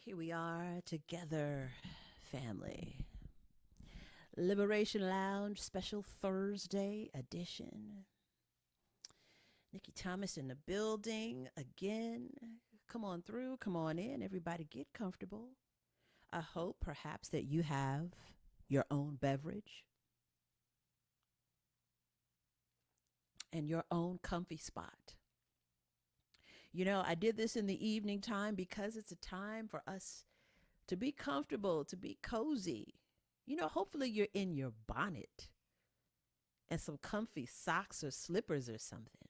Here we are together, family. Liberation Lounge special Thursday edition. Nikki Thomas in the building again. Come on through, come on in. Everybody get comfortable. I hope perhaps that you have your own beverage and your own comfy spot. You know, I did this in the evening time because it's a time for us to be comfortable, to be cozy. You know, hopefully you're in your bonnet and some comfy socks or slippers or something.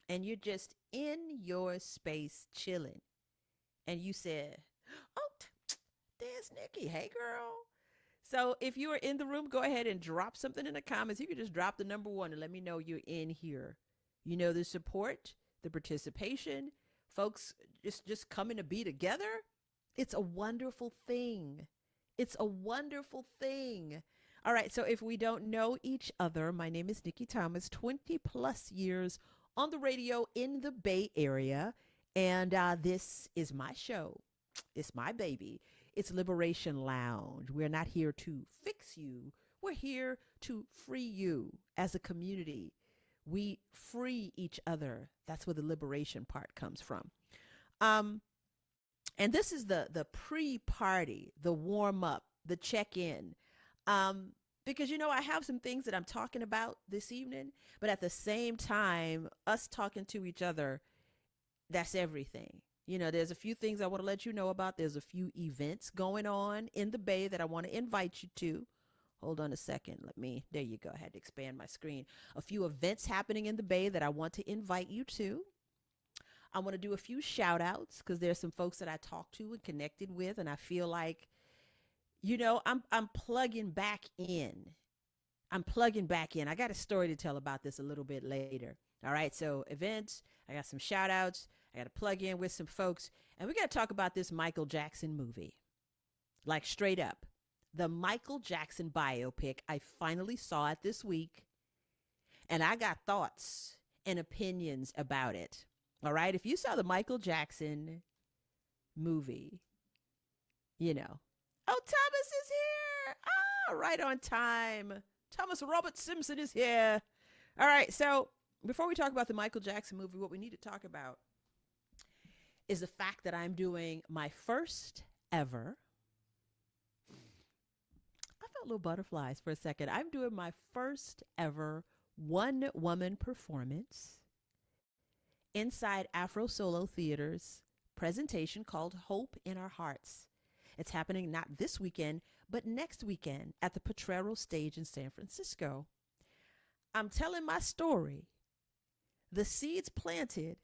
And you're just in your space chilling. And you said, oh, there's Nikki. Hey, girl. So if you are in the room, go ahead and drop something in the comments. You can just drop the number 1 and let me know you're in here. You know, the support, the participation, folks just coming to be together. It's a wonderful thing. It's a wonderful thing. All right. So if we don't know each other, my name is Nikki Thomas, 20 plus years on the radio in the Bay Area. And this is my show. It's my baby. It's Liberation Lounge. We're not here to fix you. We're here to free you as a community. We free each other. That's where the liberation part comes from. And this is the pre-party, the warm-up, the check-in. Because, you know, I have some things that I'm talking about this evening, but at the same time, us talking to each other, that's everything. You know, there's a few things I want to let you know about. There's a few events going on in the Bay that I want to invite you to. Hold on a second. There you go. I had to expand my screen. A few events happening in the Bay that I want to invite you to. I want to do a few shout outs because there's some folks that I talked to and connected with. And I feel like, you know, I'm plugging back in. I got a story to tell about this a little bit later. All right. So events, I got some shout outs. I got to plug in with some folks. And we got to talk about this Michael Jackson movie. Like straight up. The Michael Jackson biopic. I finally saw it this week. And I got thoughts and opinions about it. All right. If you saw the Michael Jackson movie, you know. Oh, Thomas is here. Ah, right on time. Thomas Robert Simpson is here. All right. So before we talk about the Michael Jackson movie, what we need to talk about is the fact that I'm doing my first ever. I felt little butterflies for a second. I'm doing my first ever one-woman performance inside Afro Solo Theater's presentation called Hope in Our Hearts. It's happening not this weekend, but next weekend at the Potrero Stage in San Francisco. I'm telling my story, the seeds planted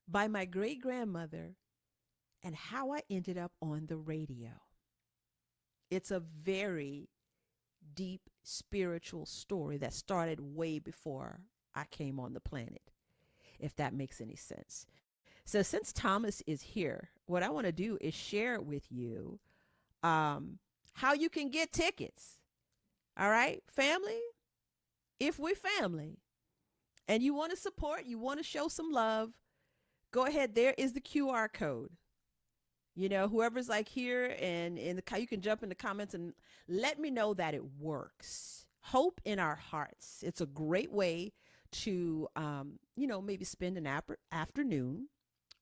by my great-grandmother, and how I ended up on the radio. It's a very deep spiritual story that started way before I came on the planet, if that makes any sense. So since Thomas is here, what I want to do is share with you how you can get tickets. All right, family? If we're family and you want to support, you want to show some love, Go ahead. There is the QR code. You know, whoever's like here and you can jump in the comments and let me know that it works. Hope in our hearts. It's a great way to, maybe spend an afternoon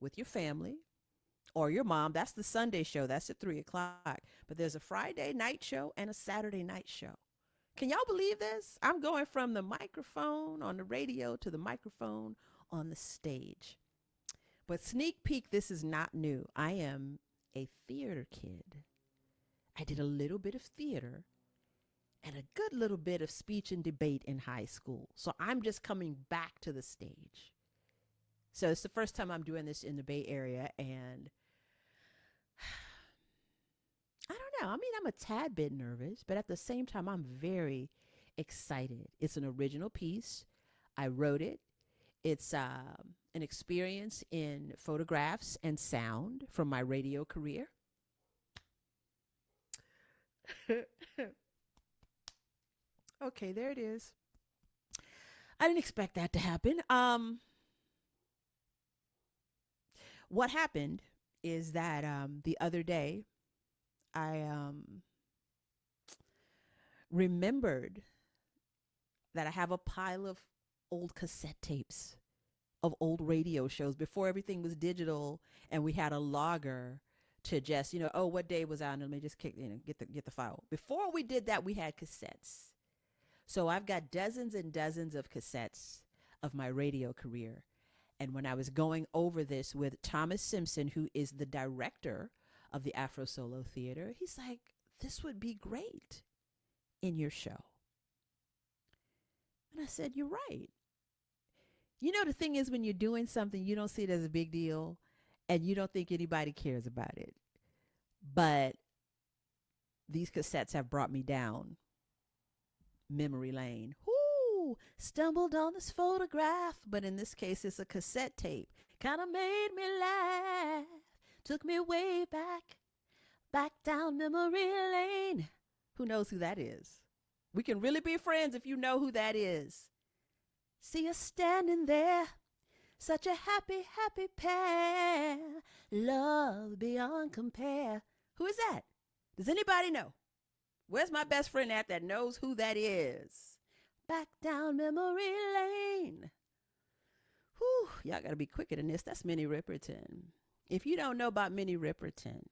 with your family or your mom. That's the Sunday show. That's at 3:00. But there's a Friday night show and a Saturday night show. Can y'all believe this? I'm going from the microphone on the radio to the microphone on the stage. But sneak peek, this is not new. I am a theater kid. I did a little bit of theater and a good little bit of speech and debate in high school. So I'm just coming back to the stage. So it's the first time I'm doing this in the Bay Area. And I don't know. I mean, I'm a tad bit nervous, but at the same time, I'm very excited. It's an original piece. I wrote it. It's an experience in photographs and sound from my radio career. Okay, there it is. I didn't expect that to happen. What happened is that the other day, I remembered that I have a pile of old cassette tapes of old radio shows before everything was digital, and we had a logger to just, what day was out, and let me just get the file. Before we did that, we had cassettes. So I've got dozens and dozens of cassettes of my radio career. And when I was going over this with Thomas Simpson, who is the director of the Afro Solo Theater, he's like, this would be great in your show. And I said, you're right. You know, the thing is, when you're doing something, you don't see it as a big deal and you don't think anybody cares about it. But these cassettes have brought me down memory lane. Whoo! Stumbled on this photograph, but in this case, it's a cassette tape. Kind of made me laugh. Took me way back down memory lane. Who knows who that is? We can really be friends if you know who that is. See us standing there, such a happy, happy pair. Love beyond compare. Who is that? Does anybody know? Where's my best friend at that knows who that is? Back down memory lane. Whew, y'all got to be quicker than this. That's Minnie Riperton. If you don't know about Minnie Riperton,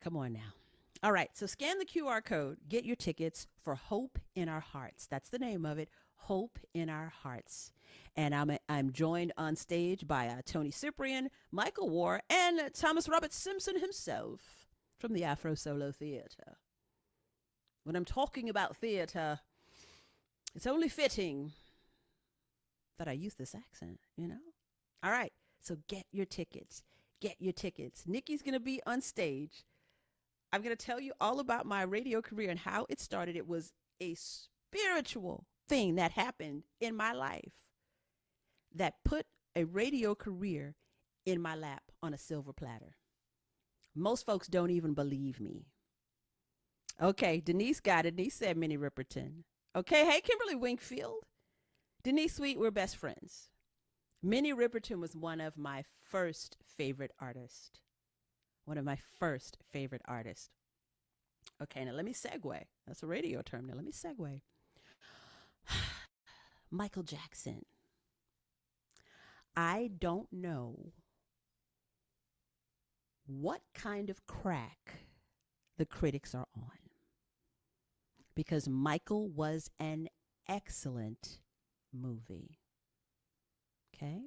come on now. All right, so scan the QR code, get your tickets for Hope in Our Hearts. That's the name of it, Hope in Our Hearts. And I'm joined on stage by Tony Cyprian, Michael War, and Thomas Robert Simpson himself from the Afro Solo Theater. When I'm talking about theater, it's only fitting that I use this accent, All right, so get your tickets. Get your tickets. Nikki's going to be on stage. I'm going to tell you all about my radio career and how it started. It was a spiritual thing that happened in my life that put a radio career in my lap on a silver platter. Most folks don't even believe me. Okay, Denise got it. Denise said Minnie Riperton. Okay, hey, Kimberly Winkfield. Denise Sweet, we're best friends. Minnie Riperton was one of my first favorite artists. Okay, now let me segue. That's a radio term. Now let me segue. Michael Jackson. I don't know what kind of crack the critics are on, because Michael was an excellent movie. Okay?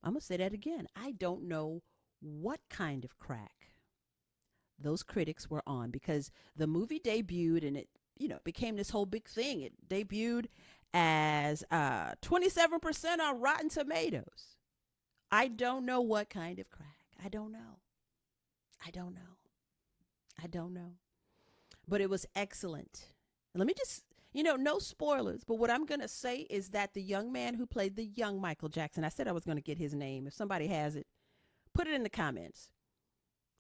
I'm going to say that again. I don't know what kind of crack those critics were on, because the movie debuted and it, became this whole big thing. It debuted as 27% on Rotten Tomatoes. I don't know what kind of crack. I don't know. But it was excellent. Let me just, no spoilers, but what I'm going to say is that the young man who played the young Michael Jackson, I said I was going to get his name. If somebody has it, put it in the comments.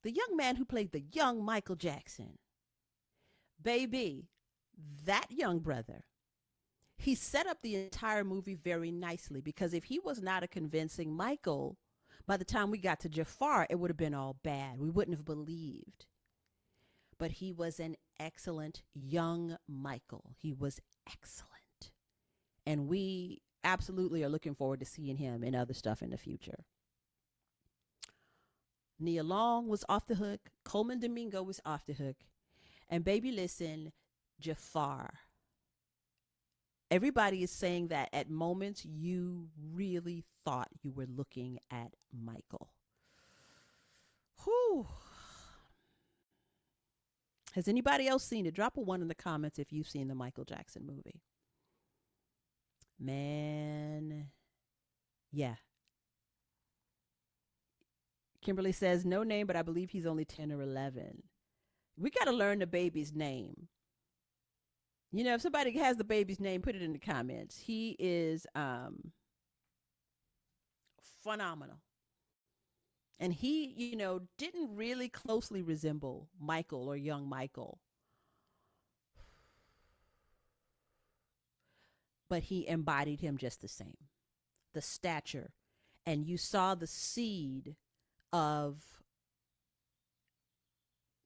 The young man who played the young Michael Jackson, baby, that young brother, he set up the entire movie very nicely, because if he was not a convincing Michael, by the time we got to Jafar, it would have been all bad. We wouldn't have believed. But he was an excellent young Michael. He was excellent. And we absolutely are looking forward to seeing him in other stuff in the future. Nia Long was off the hook. Coleman Domingo was off the hook. And baby, listen, Jafar. Everybody is saying that at moments you really thought you were looking at Michael. Whew. Has anybody else seen it? Drop a 1 in the comments if you've seen the Michael Jackson movie. Man. Yeah. Kimberly says, no name, but I believe he's only 10 or 11. We got to learn the baby's name. You know, if somebody has the baby's name, put it in the comments. He is phenomenal. And he, you know, didn't really closely resemble Michael or young Michael. But he embodied him just the same. The stature. And you saw the seed of,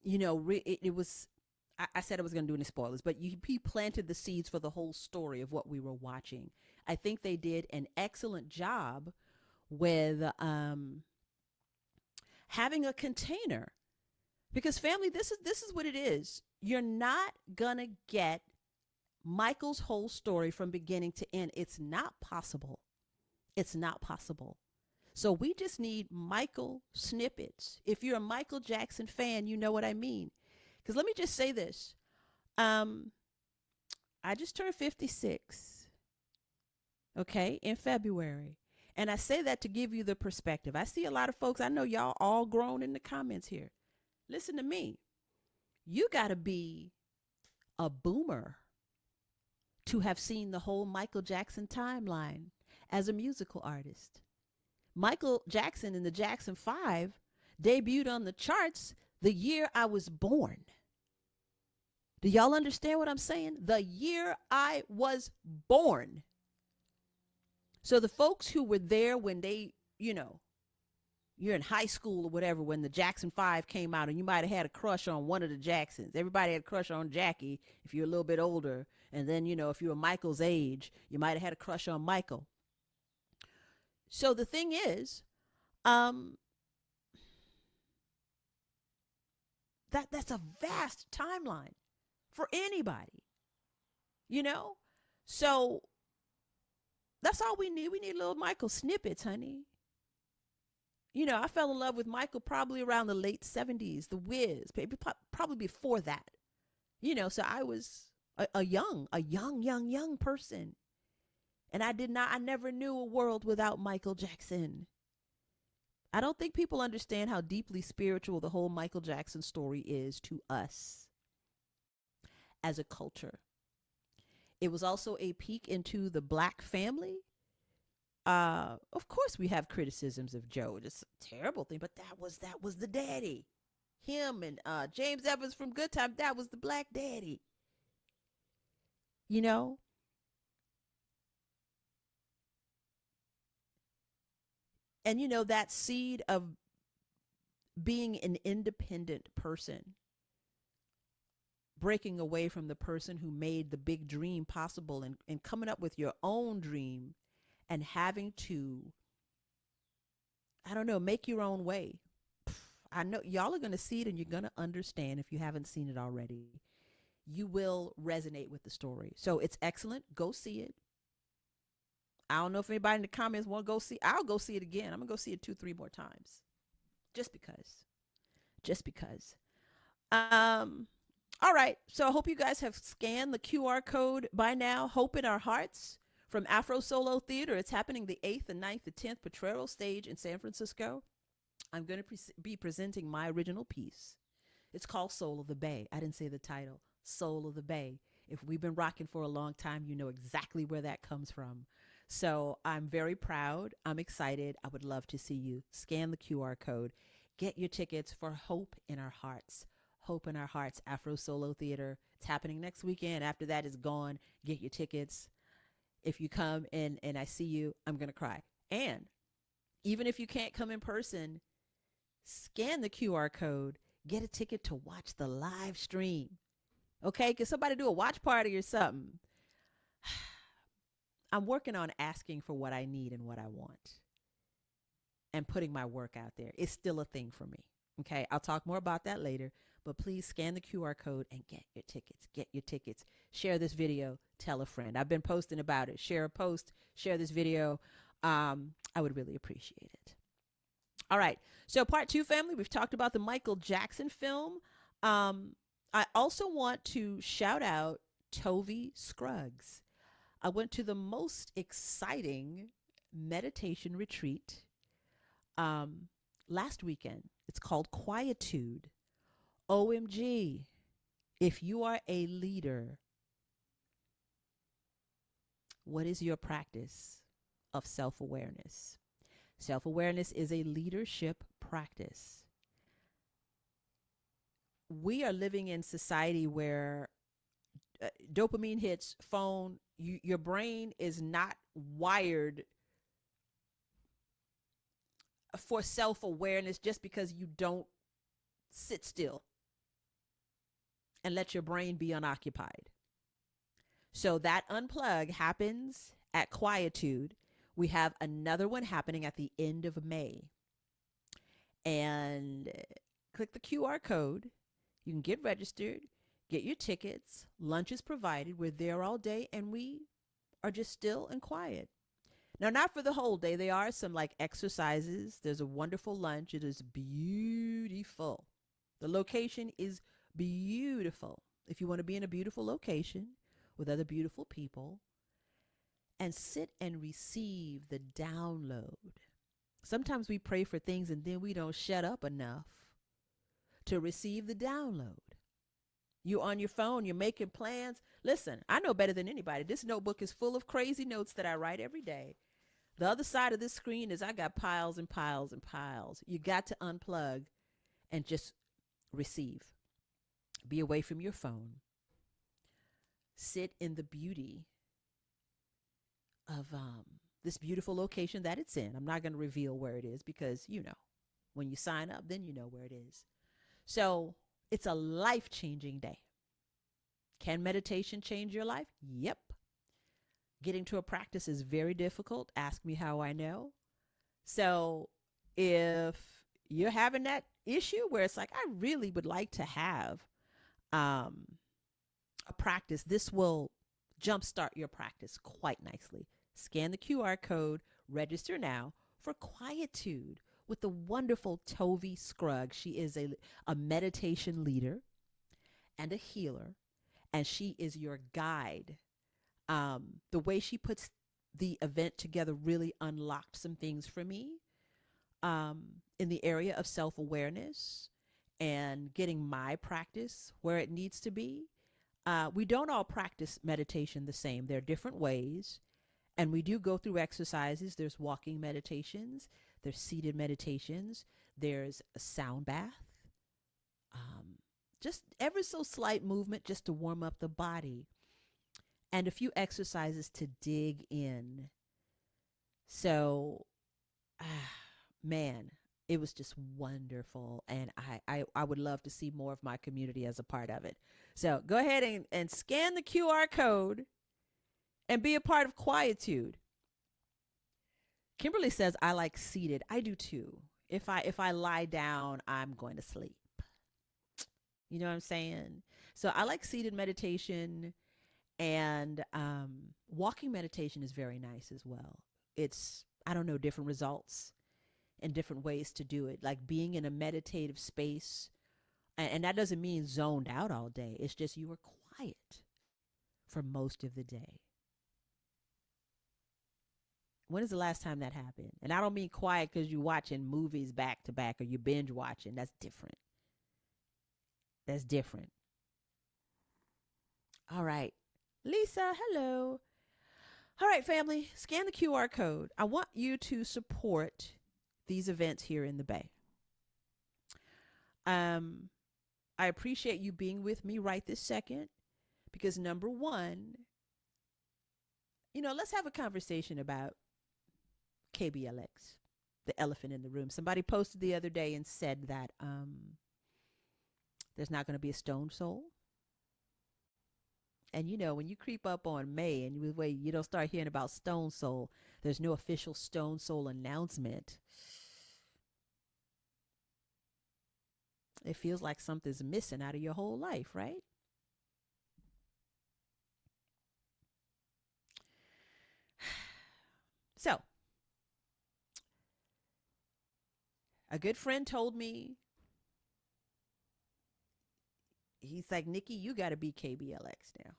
you know, it was, I said I was going to do any spoilers, but he planted the seeds for the whole story of what we were watching. I think they did an excellent job with having a container, because family, this is what it is. You're not going to get Michael's whole story from beginning to end. It's not possible. It's not possible. So we just need Michael snippets. If you're a Michael Jackson fan, you know what I mean. Because let me just say this. I just turned 56, okay, in February. And I say that to give you the perspective. I see a lot of folks, I know y'all all grown in the comments here. Listen to me. You got to be a boomer to have seen the whole Michael Jackson timeline as a musical artist. Michael Jackson and the Jackson 5 debuted on the charts the year I was born. Do y'all understand what I'm saying? The year I was born. So the folks who were there when they, you know, you're in high school or whatever, when the Jackson 5 came out, and you might have had a crush on one of the Jacksons. Everybody had a crush on Jackie if you're a little bit older. And then, you know, if you were Michael's age, you might have had a crush on Michael. So the thing is, that's a vast timeline for anybody, you know? So that's all we need. We need little Michael snippets, honey. You know, I fell in love with Michael probably around the late 70s, The Wiz, probably before that. You know, so I was a young person. And I never knew a world without Michael Jackson. I don't think people understand how deeply spiritual the whole Michael Jackson story is to us as a culture. It was also a peek into the Black family. Of course, we have criticisms of Joe. It's a terrible thing, but that was the daddy. Him and James Evans from Good Time, that was the Black daddy. You know? And, you know, that seed of being an independent person, breaking away from the person who made the big dream possible, and coming up with your own dream and having to, I don't know, make your own way. I know y'all are going to see it and you're going to understand if you haven't seen it already. You will resonate with the story. So it's excellent. Go see it. I don't know if anybody in the comments want to go see. I'll go see it again. I'm going to go see it 2-3 more times. Just because. All right. So I hope you guys have scanned the QR code by now. Hope in Our Hearts from Afro Solo Theater. It's happening the 8th, the 9th, the 10th Potrero stage in San Francisco. I'm going to be presenting my original piece. It's called Soul of the Bay. I didn't say the title. Soul of the Bay. If we've been rocking for a long time, you know exactly where that comes from. So I'm very proud. I'm excited. I would love to see you. Scan the QR code. Get your tickets for Hope in Our Hearts. Hope in Our Hearts, Afro Solo Theater. It's happening next weekend. After that is gone. Get your tickets. If you come in and I see you, I'm going to cry. And even if you can't come in person, scan the QR code, get a ticket to watch the live stream. Okay? Can somebody do a watch party or something? I'm working on asking for what I need and what I want and putting my work out there. It's still a thing for me. Okay? I'll talk more about that later, but please scan the QR code and get your tickets. Get your tickets. Share this video. Tell a friend. I've been posting about it. Share a post. Share this video. I would really appreciate it. All right. So part 2, family, we've talked about the Michael Jackson film. I also want to shout out Tovey Scruggs. I went to the most exciting meditation retreat last weekend. It's called Quietude. OMG. If you are a leader, what is your practice of self-awareness? Self-awareness is a leadership practice. We are living in society where dopamine hits, phone, your brain is not wired for self-awareness just because you don't sit still and let your brain be unoccupied. So that unplug happens at Quietude. We have another one happening at the end of May. And click the QR code. You can get registered, get your tickets. Lunch is provided. We're there all day, and we are just still and quiet. Now, not for the whole day. There are some like exercises. There's a wonderful lunch. It is beautiful. The location is beautiful. If you want to be in a beautiful location with other beautiful people and sit and receive the download. Sometimes we pray for things and then we don't shut up enough to receive the download. You on your phone, you're making plans. Listen, I know better than anybody. This notebook is full of crazy notes that I write every day. The other side of this screen is I got piles and piles and piles. You got to unplug and just receive. Be away from your phone. Sit in the beauty of this beautiful location that it's in. I'm not going to reveal where it is because, when you sign up, then you know where it is. So it's a life-changing day. Can meditation change your life? Yep. Getting to a practice is very difficult. Ask me how I know. So if you're having that issue where it's like, I really would like to have a practice, this will jumpstart your practice quite nicely. Scan the QR code, register now for Quietude with the wonderful Tovey Scruggs. She is a meditation leader and a healer, and she is your guide. The way she puts the event together really unlocked some things for me in the area of self-awareness and getting my practice where it needs to be. We don't all practice meditation the same. There are different ways, and we do go through exercises. There's walking meditations. There's seated meditations. There's a sound bath. Just ever so slight movement just to warm up the body. And a few exercises to dig in. So, man, it was just wonderful. And I would love to see more of my community as a part of it. So go ahead and scan the QR code and be a part of Quietude. Kimberly says, I like seated. I do too. If I lie down, I'm going to sleep. You know what I'm saying? So I like seated meditation, and walking meditation is very nice as well. It's, I don't know, different results and different ways to do it. Like being in a meditative space, and that doesn't mean zoned out all day. It's just you are quiet for most of the day. When is the last time that happened? And I don't mean quiet because you're watching movies back to back or you're binge watching. That's different. That's different. All right. Lisa, hello. All right, family, scan the QR code. I want you to support these events here in the Bay. I appreciate you being with me right this second because number one, let's have a conversation about KBLX, the elephant in the room. Somebody posted the other day and said that there's not going to be a Stone Soul. And when you creep up on May and you don't start hearing about Stone Soul, there's no official Stone Soul announcement. It feels like something's missing out of your whole life, right? So, a good friend told me, he's like, Nikki, you got to be KBLX now.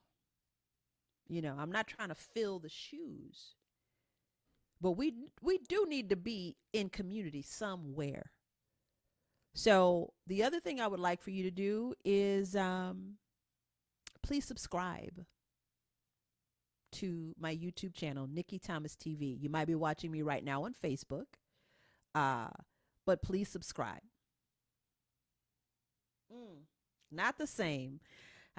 I'm not trying to fill the shoes, but we do need to be in community somewhere. So the other thing I would like for you to do is please subscribe to my YouTube channel, Nikki Thomas TV. You might be watching me right now on Facebook, but please subscribe. Not the same.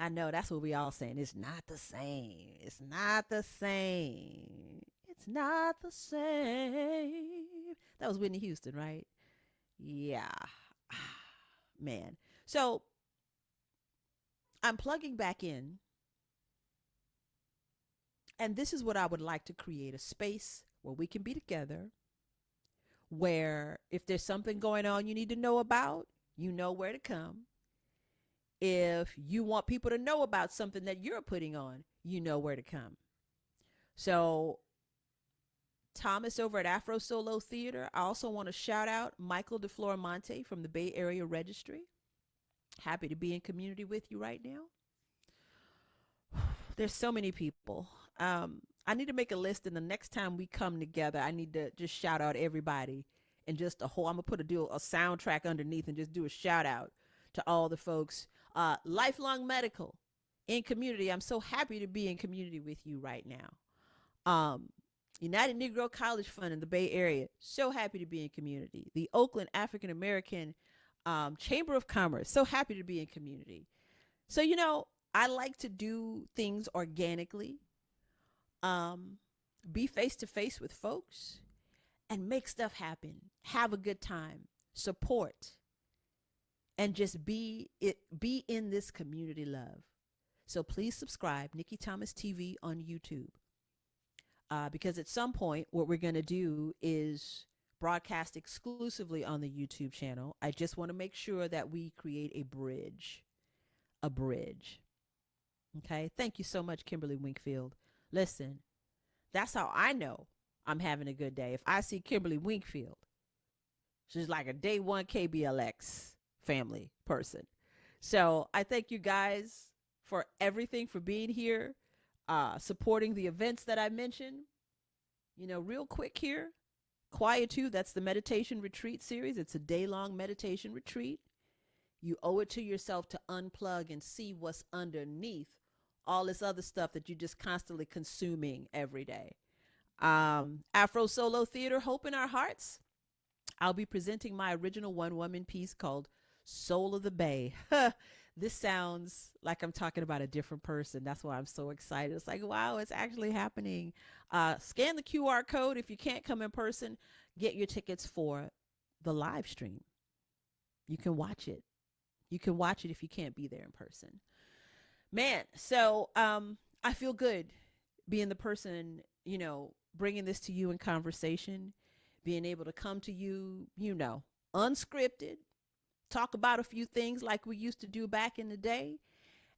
I know that's what we all saying. It's not the same. It's not the same. It's not the same. That was Whitney Houston, right? Yeah. Man. So I'm plugging back in. And this is what I would like to create, a space where we can be together, where if there's something going on you need to know about, you know where to come. If you want people to know about something that you're putting on, you know where to come. So Thomas over at Afro Solo Theater. I also want to shout out Michael DeFlorimonte from the Bay Area Registry. Happy to be in community with you right now. There's so many people. I need to make a list, and the next time we come together, I need to just shout out everybody and just I'm going to put a soundtrack underneath and just do a shout out to all the folks. Lifelong Medical in community. I'm so happy to be in community with you right now. United Negro College Fund in the Bay Area. So happy to be in community. The Oakland African American Chamber of Commerce. So happy to be in community. So, I like to do things organically, be face to face with folks and make stuff happen. Have a good time, support, and just be in this community love. So please subscribe, Nikki Thomas TV on YouTube. Because at some point, what we're going to do is broadcast exclusively on the YouTube channel. I just want to make sure that we create a bridge. Okay. Thank you so much, Kimberly Winkfield. Listen, that's how I know I'm having a good day. If I see Kimberly Winkfield, she's like a day one KBLX family person. So I thank you guys for everything, for being here, supporting the events that I mentioned. Real quick here, Quietude, that's the meditation retreat series. It's a day-long meditation retreat. You owe it to yourself to unplug and see what's underneath all this other stuff that you're just constantly consuming every day. Afro Solo Theater, Hope in Our Hearts. I'll be presenting my original one-woman piece called Soul of the Bay. This sounds like I'm talking about a different person. That's why I'm so excited. It's like, wow, it's actually happening. Scan the QR code. If you can't come in person, get your tickets for the live stream. You can watch it. You can watch it if you can't be there in person. Man, so I feel good being the person, bringing this to you in conversation, being able to come to you, unscripted, talk about a few things like we used to do back in the day.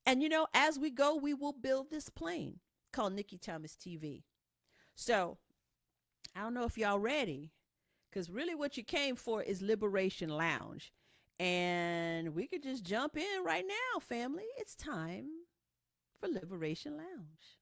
And, as we go, we will build this plane called Nikki Thomas TV. So I don't know if y'all ready, because really what you came for is Liberation Lounge. And we could just jump in right now, family. It's time for Liberation Lounge.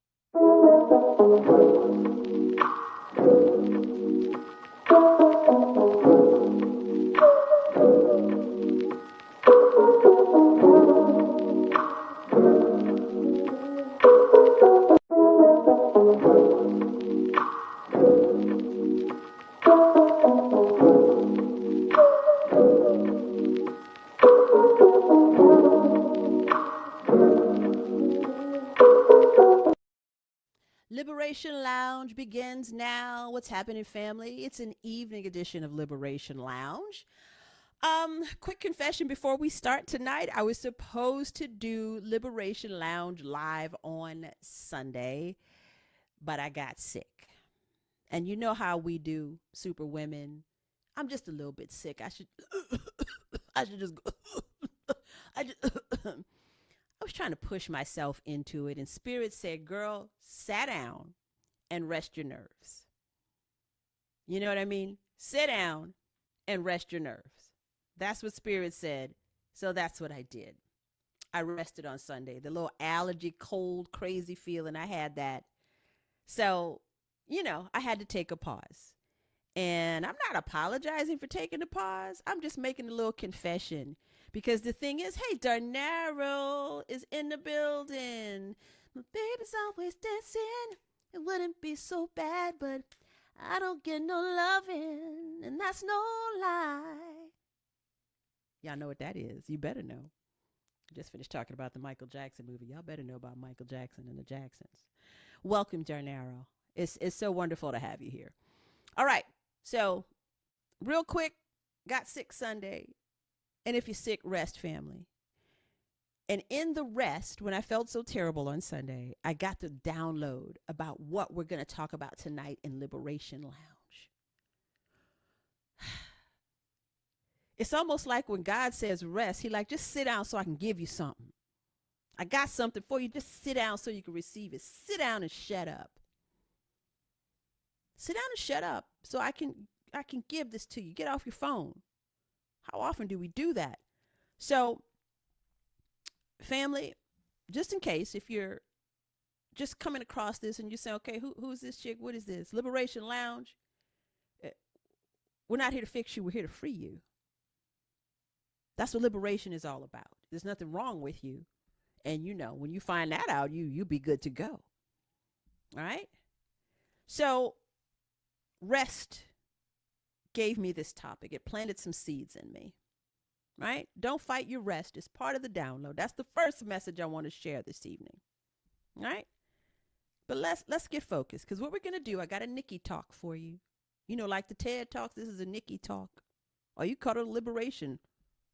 Liberation Lounge begins now. What's happening, family? It's an evening edition of Liberation Lounge. Quick confession before we start tonight. I was supposed to do Liberation Lounge live on Sunday, but I got sick. And you know how we do, super women. I'm just a little bit sick. I should just go. I was trying to push myself into it, and Spirit said, girl, sit down and rest your nerves. You know what I mean? Sit down and rest your nerves. That's what Spirit said. So that's what I did. I rested on Sunday. The little allergy, cold, crazy feeling, I had that. So, I had to take a pause. And I'm not apologizing for taking a pause. I'm just making a little confession. Because the thing is, hey, Darnaro is in the building. My baby's always dancing. It wouldn't be so bad, but I don't get no loving. And that's no lie. Y'all know what that is. You better know. I just finished talking about the Michael Jackson movie. Y'all better know about Michael Jackson and the Jacksons. Welcome, Darnaro. It's so wonderful to have you here. All right. So, real quick, got sick Sunday. And if you're sick, rest, family. And in the rest, when I felt so terrible on Sunday, I got to download about what we're going to talk about tonight in Liberation Lounge. It's almost like when God says rest, he like, just sit down so I can give you something. I got something for you. Just sit down so you can receive it. Sit down and shut up. Sit down and shut up so I can give this to you. Get off your phone. How often do we do that? So, family, just in case, if you're just coming across this and you say, okay, who's this chick? What is this? Liberation Lounge. We're not here to fix you. We're here to free you. That's what liberation is all about. There's nothing wrong with you. And when you find that out, you'll be good to go. All right? So, rest gave me this topic. It planted some seeds in me. Right? Don't fight your rest. It's part of the download. That's the first message I want to share this evening. All right? But let's get focused, because what we're going to do, I got a Nikki talk for you. Like the TED Talks, this is a Nikki talk. Or you call it a liberation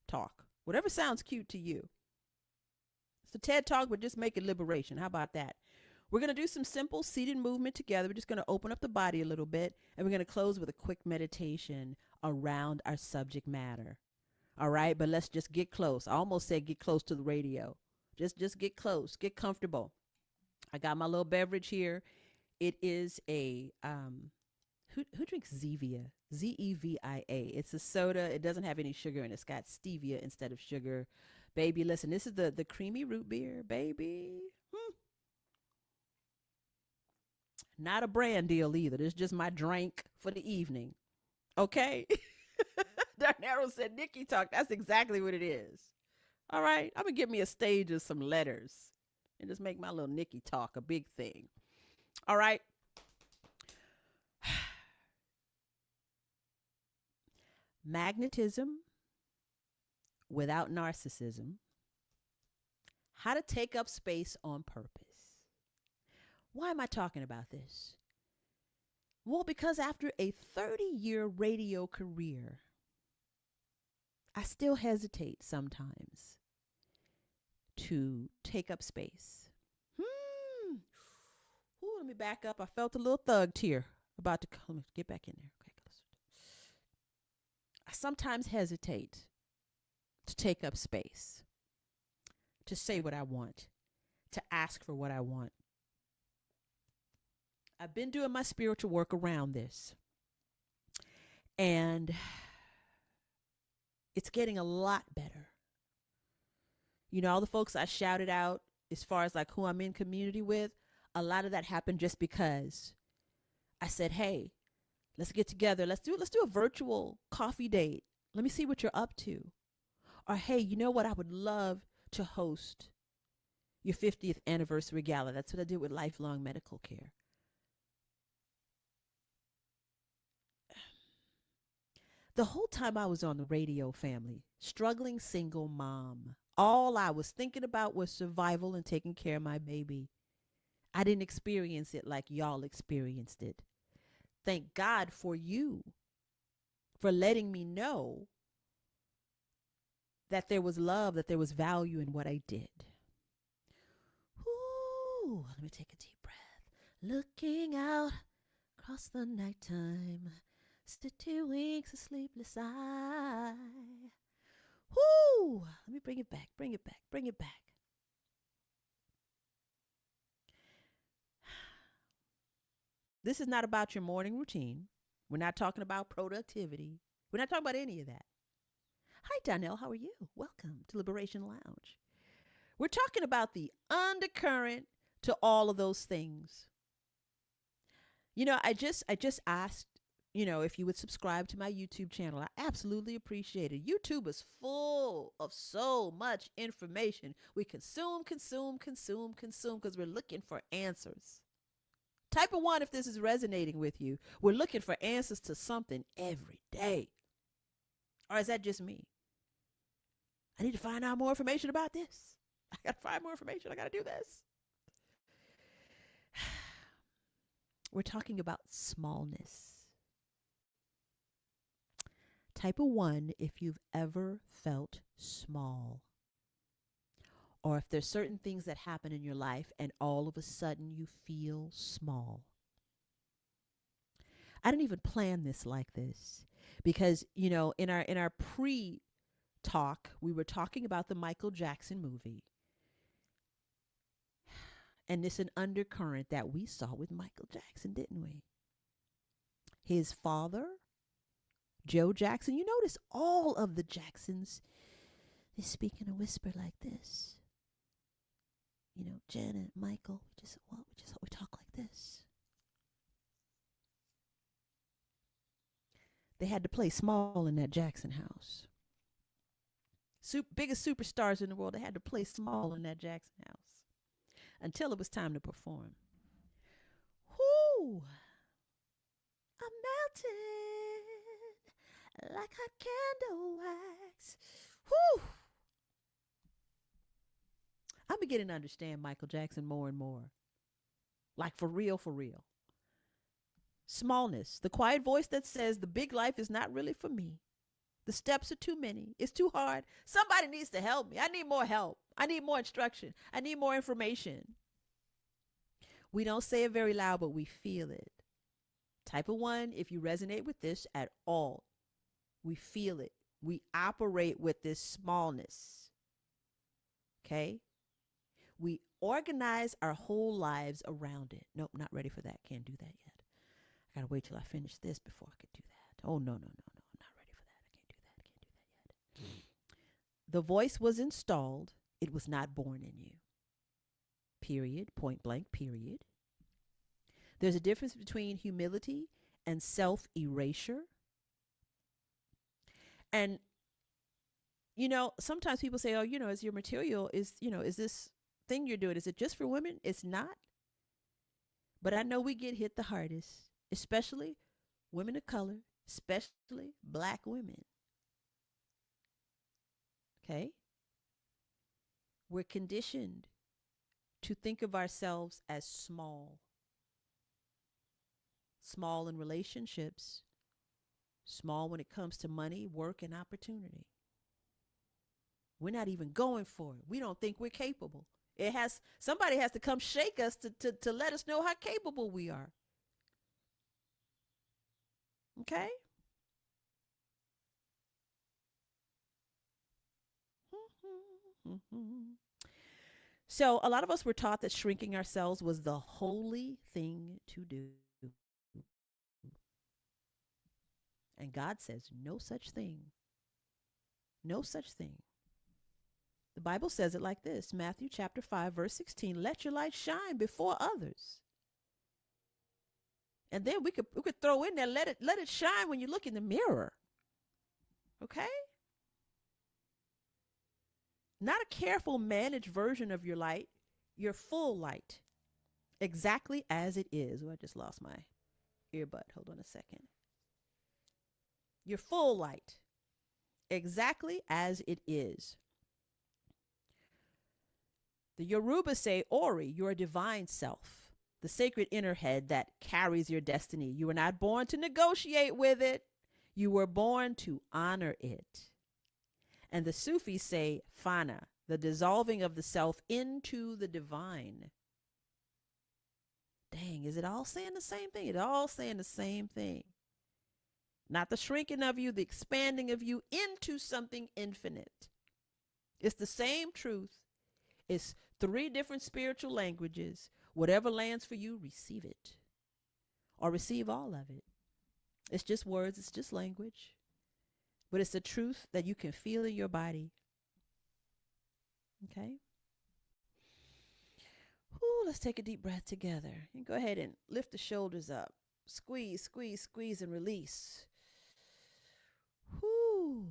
talk. Whatever sounds cute to you. It's a TED Talk, but just make it liberation. How about that? We're going to do some simple seated movement together. We're just going to open up the body a little bit, and we're going to close with a quick meditation around our subject matter. All right, but let's just get close. I almost said get close to the radio. Just get close, get comfortable. I got my little beverage here. It is a who drinks Zevia? Zevia. It's a soda. It doesn't have any sugar in it. It's got stevia instead of sugar. Baby, listen, this is the creamy root beer, baby. Not a brand deal either. This is just my drink for the evening. Okay? Darnaro said, Nikki talk. That's exactly what it is. All right? I'm going to give me a stage of some letters and just make my little Nikki talk a big thing. All right? Magnetism without narcissism. How to take up space on purpose. Why am I talking about this? Well, because after a 30-year radio career, I still hesitate sometimes to take up space. Ooh, let me back up. I felt a little thugged here. About to come. Get back in there. Okay. I sometimes hesitate to take up space, to say what I want, to ask for what I want. I've been doing my spiritual work around this, and it's getting a lot better. All the folks I shouted out as far as like who I'm in community with, a lot of that happened just because I said, hey, let's get together. Let's do a virtual coffee date. Let me see what you're up to. Or, hey, you know what? I would love to host your 50th anniversary gala. That's what I did with Lifelong Medical Care. The whole time I was on the radio, family, struggling single mom, all I was thinking about was survival and taking care of my baby. I didn't experience it like y'all experienced it. Thank God for you for letting me know that there was love, that there was value in what I did. Ooh, let me take a deep breath. Looking out across the nighttime, city winks a sleepless eye. Whoo! Let me bring it back, bring it back, bring it back. This is not about your morning routine. We're not talking about productivity. We're not talking about any of that. Hi, Donnell. How are you? Welcome to Liberation Lounge. We're talking about the undercurrent to all of those things. You know, I just asked, if you would subscribe to my YouTube channel. I absolutely appreciate it. YouTube is full of so much information. We consume because we're looking for answers. Type of 1 if this is resonating with you. We're looking for answers to something every day. Or is that just me? I need to find out more information about this. I got to find more information. I got to do this. We're talking about smallness. Type of 1 if you've ever felt small. Or if there's certain things that happen in your life and all of a sudden you feel small. I didn't even plan this like this because, in our pre-talk, we were talking about the Michael Jackson movie. And it's an undercurrent that we saw with Michael Jackson, didn't we? His father, Joe Jackson. You notice all of the Jacksons, they speak in a whisper like this. Janet, Michael, we talk like this. They had to play small in that Jackson house. Biggest superstars in the world, they had to play small in that Jackson house until it was time to perform. Whoo! I'm melting like hot candle wax. Whoo! I'm beginning to understand Michael Jackson more and more. Like for real, for real. Smallness, the quiet voice that says the big life is not really for me. The steps are too many. It's too hard. Somebody needs to help me. I need more help. I need more instruction. I need more information. We don't say it very loud, but we feel it. Type of 1, if you resonate with this at all, we feel it. We operate with this smallness. Okay? We organize our whole lives around it. Nope, not ready for that. Can't do that yet. I gotta wait till I finish this before I could do that. Oh, no. I'm not ready for that. I can't do that yet. The voice was installed. It was not born in you. Period. Point blank, period. There's a difference between humility and self-erasure. And, sometimes people say, is your material, is this thing you're doing, is it just for women? It's not. But I know we get hit the hardest, especially women of color, especially Black women. Okay? We're conditioned to think of ourselves as small. Small in relationships, small when it comes to money, work, and opportunity. We're not even going for it. We don't think we're capable. Somebody has to come shake us to let us know how capable we are. Okay? So a lot of us were taught that shrinking ourselves was the holy thing to do. And God says no such thing. No such thing. The Bible says it like this, Matthew chapter 5, verse 16, let your light shine before others. And then we could throw in there, let it shine when you look in the mirror. Okay? Not a careful managed version of your light, your full light, exactly as it is. Oh, I just lost my earbud. Hold on a second. Your full light, exactly as it is. The Yoruba say, Ori, your divine self. the sacred inner head that carries your destiny. You were not born to negotiate with it. You were born to honor it. And the Sufis say fana, the dissolving of the self into the divine. Dang, is it all saying the same thing? It's all saying the same thing. Not the shrinking of you, the expanding of you into something infinite. It's the same truth. It's 3 different spiritual languages. Whatever lands for you, receive it. Or receive all of it. It's just words, it's just language. But it's the truth that you can feel in your body. Okay? Ooh, let's take a deep breath together. And go ahead and lift the shoulders up. Squeeze, squeeze, squeeze, and release. Whoo.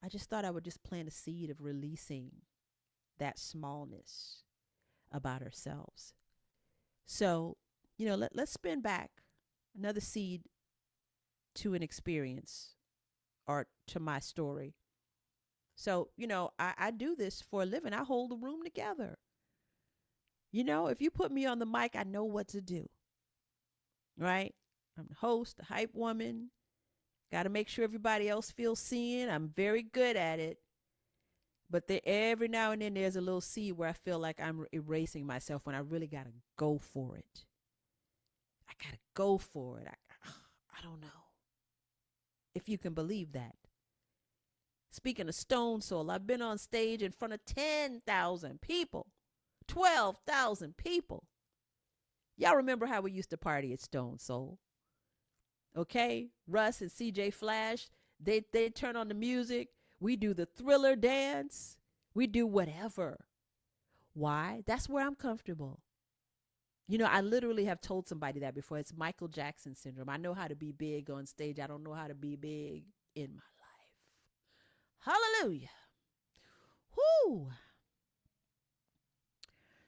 I just thought I would just plant a seed of releasing that smallness about ourselves. So, let's spin back another seed to an experience or to my story. So, I do this for a living. I hold the room together. If you put me on the mic, I know what to do. Right? I'm the host, the hype woman. Got to make sure everybody else feels seen. I'm very good at it. But every now and then there's a little seed where I feel like I'm erasing myself when I really got to go for it. I got to go for it. I don't know if you can believe that. Speaking of Stone Soul, I've been on stage in front of 10,000 people, 12,000 people. Y'all remember how we used to party at Stone Soul? Okay, Russ and CJ Flash, they turn on the music. We do the Thriller dance. We do whatever. Why? That's where I'm comfortable. I literally have told somebody that before. It's Michael Jackson syndrome. I know how to be big on stage. I don't know how to be big in my life. Hallelujah. Whoo.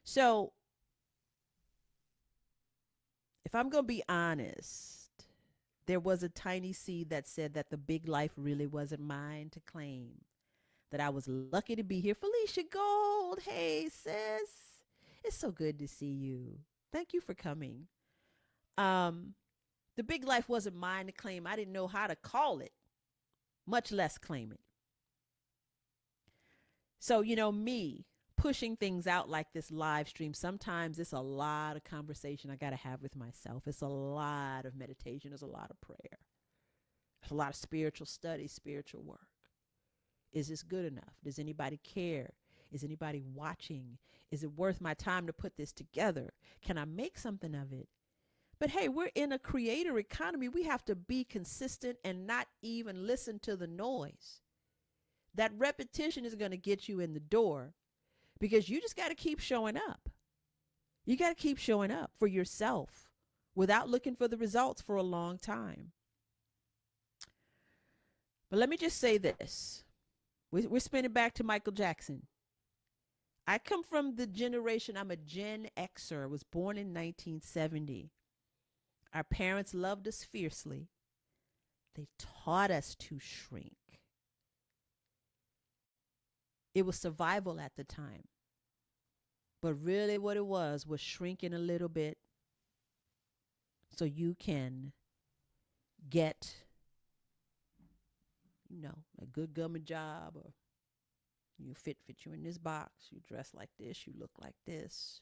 So, if I'm going to be honest, there was a tiny seed that said that the big life really wasn't mine to claim. That I was lucky to be here. Felicia Gold, hey sis. It's so good to see you. Thank you for coming. The big life wasn't mine to claim. I didn't know how to call it, much less claim it. So, me pushing things out like this live stream, sometimes it's a lot of conversation I got to have with myself. It's a lot of meditation. There's a lot of prayer. There's a lot of spiritual study, spiritual work. Is this good enough? Does anybody care? Is anybody watching? Is it worth my time to put this together? Can I make something of it? But hey, we're in a creator economy. We have to be consistent and not even listen to the noise. That repetition is going to get you in the door because you just got to keep showing up. You got to keep showing up for yourself without looking for the results for a long time. But let me just say this. We're spinning back to Michael Jackson. I come from the generation, I'm a Gen Xer, was born in 1970. Our parents loved us fiercely. They taught us to shrink. It was survival at the time. But really what it was shrinking a little bit so you can get, a good government job, or you fit you in this box, you dress like this, you look like this.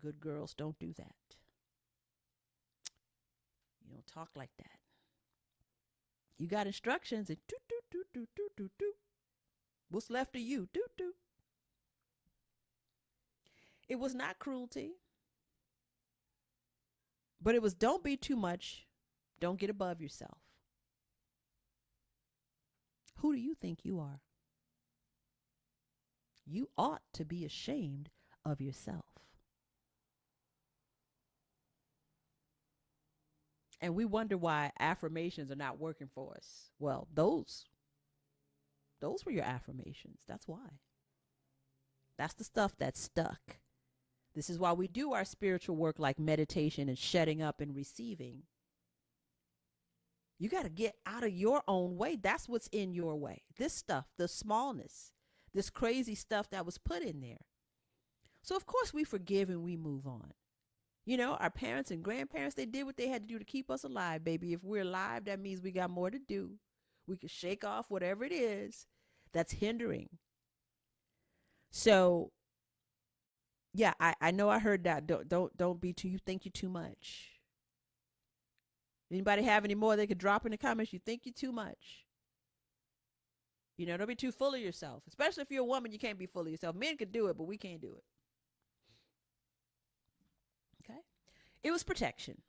Good girls don't do that. You don't talk like that. You got instructions and do. What's left of you? Do. It was not cruelty, but it was don't be too much. Don't get above yourself. Who do you think you are? You ought to be ashamed of yourself. And we wonder why affirmations are not working for us. Well, those were your affirmations. That's why. That's the stuff that's stuck. This is why we do our spiritual work like meditation and shutting up and receiving. You got to get out of your own way. That's what's in your way. This stuff, the smallness, this crazy stuff that was put in there. So, of course, we forgive and we move on. Our parents and grandparents, they did what they had to do to keep us alive, baby. If we're alive, that means we got more to do. We can shake off whatever it is that's hindering. So, yeah, I know I heard that. Don't be too. You think you're too much. Anybody have any more they could drop in the comments? You think you're too much. Don't be too full of yourself. Especially if you're a woman, you can't be full of yourself. Men could do it, but we can't do it. Okay? It was protection.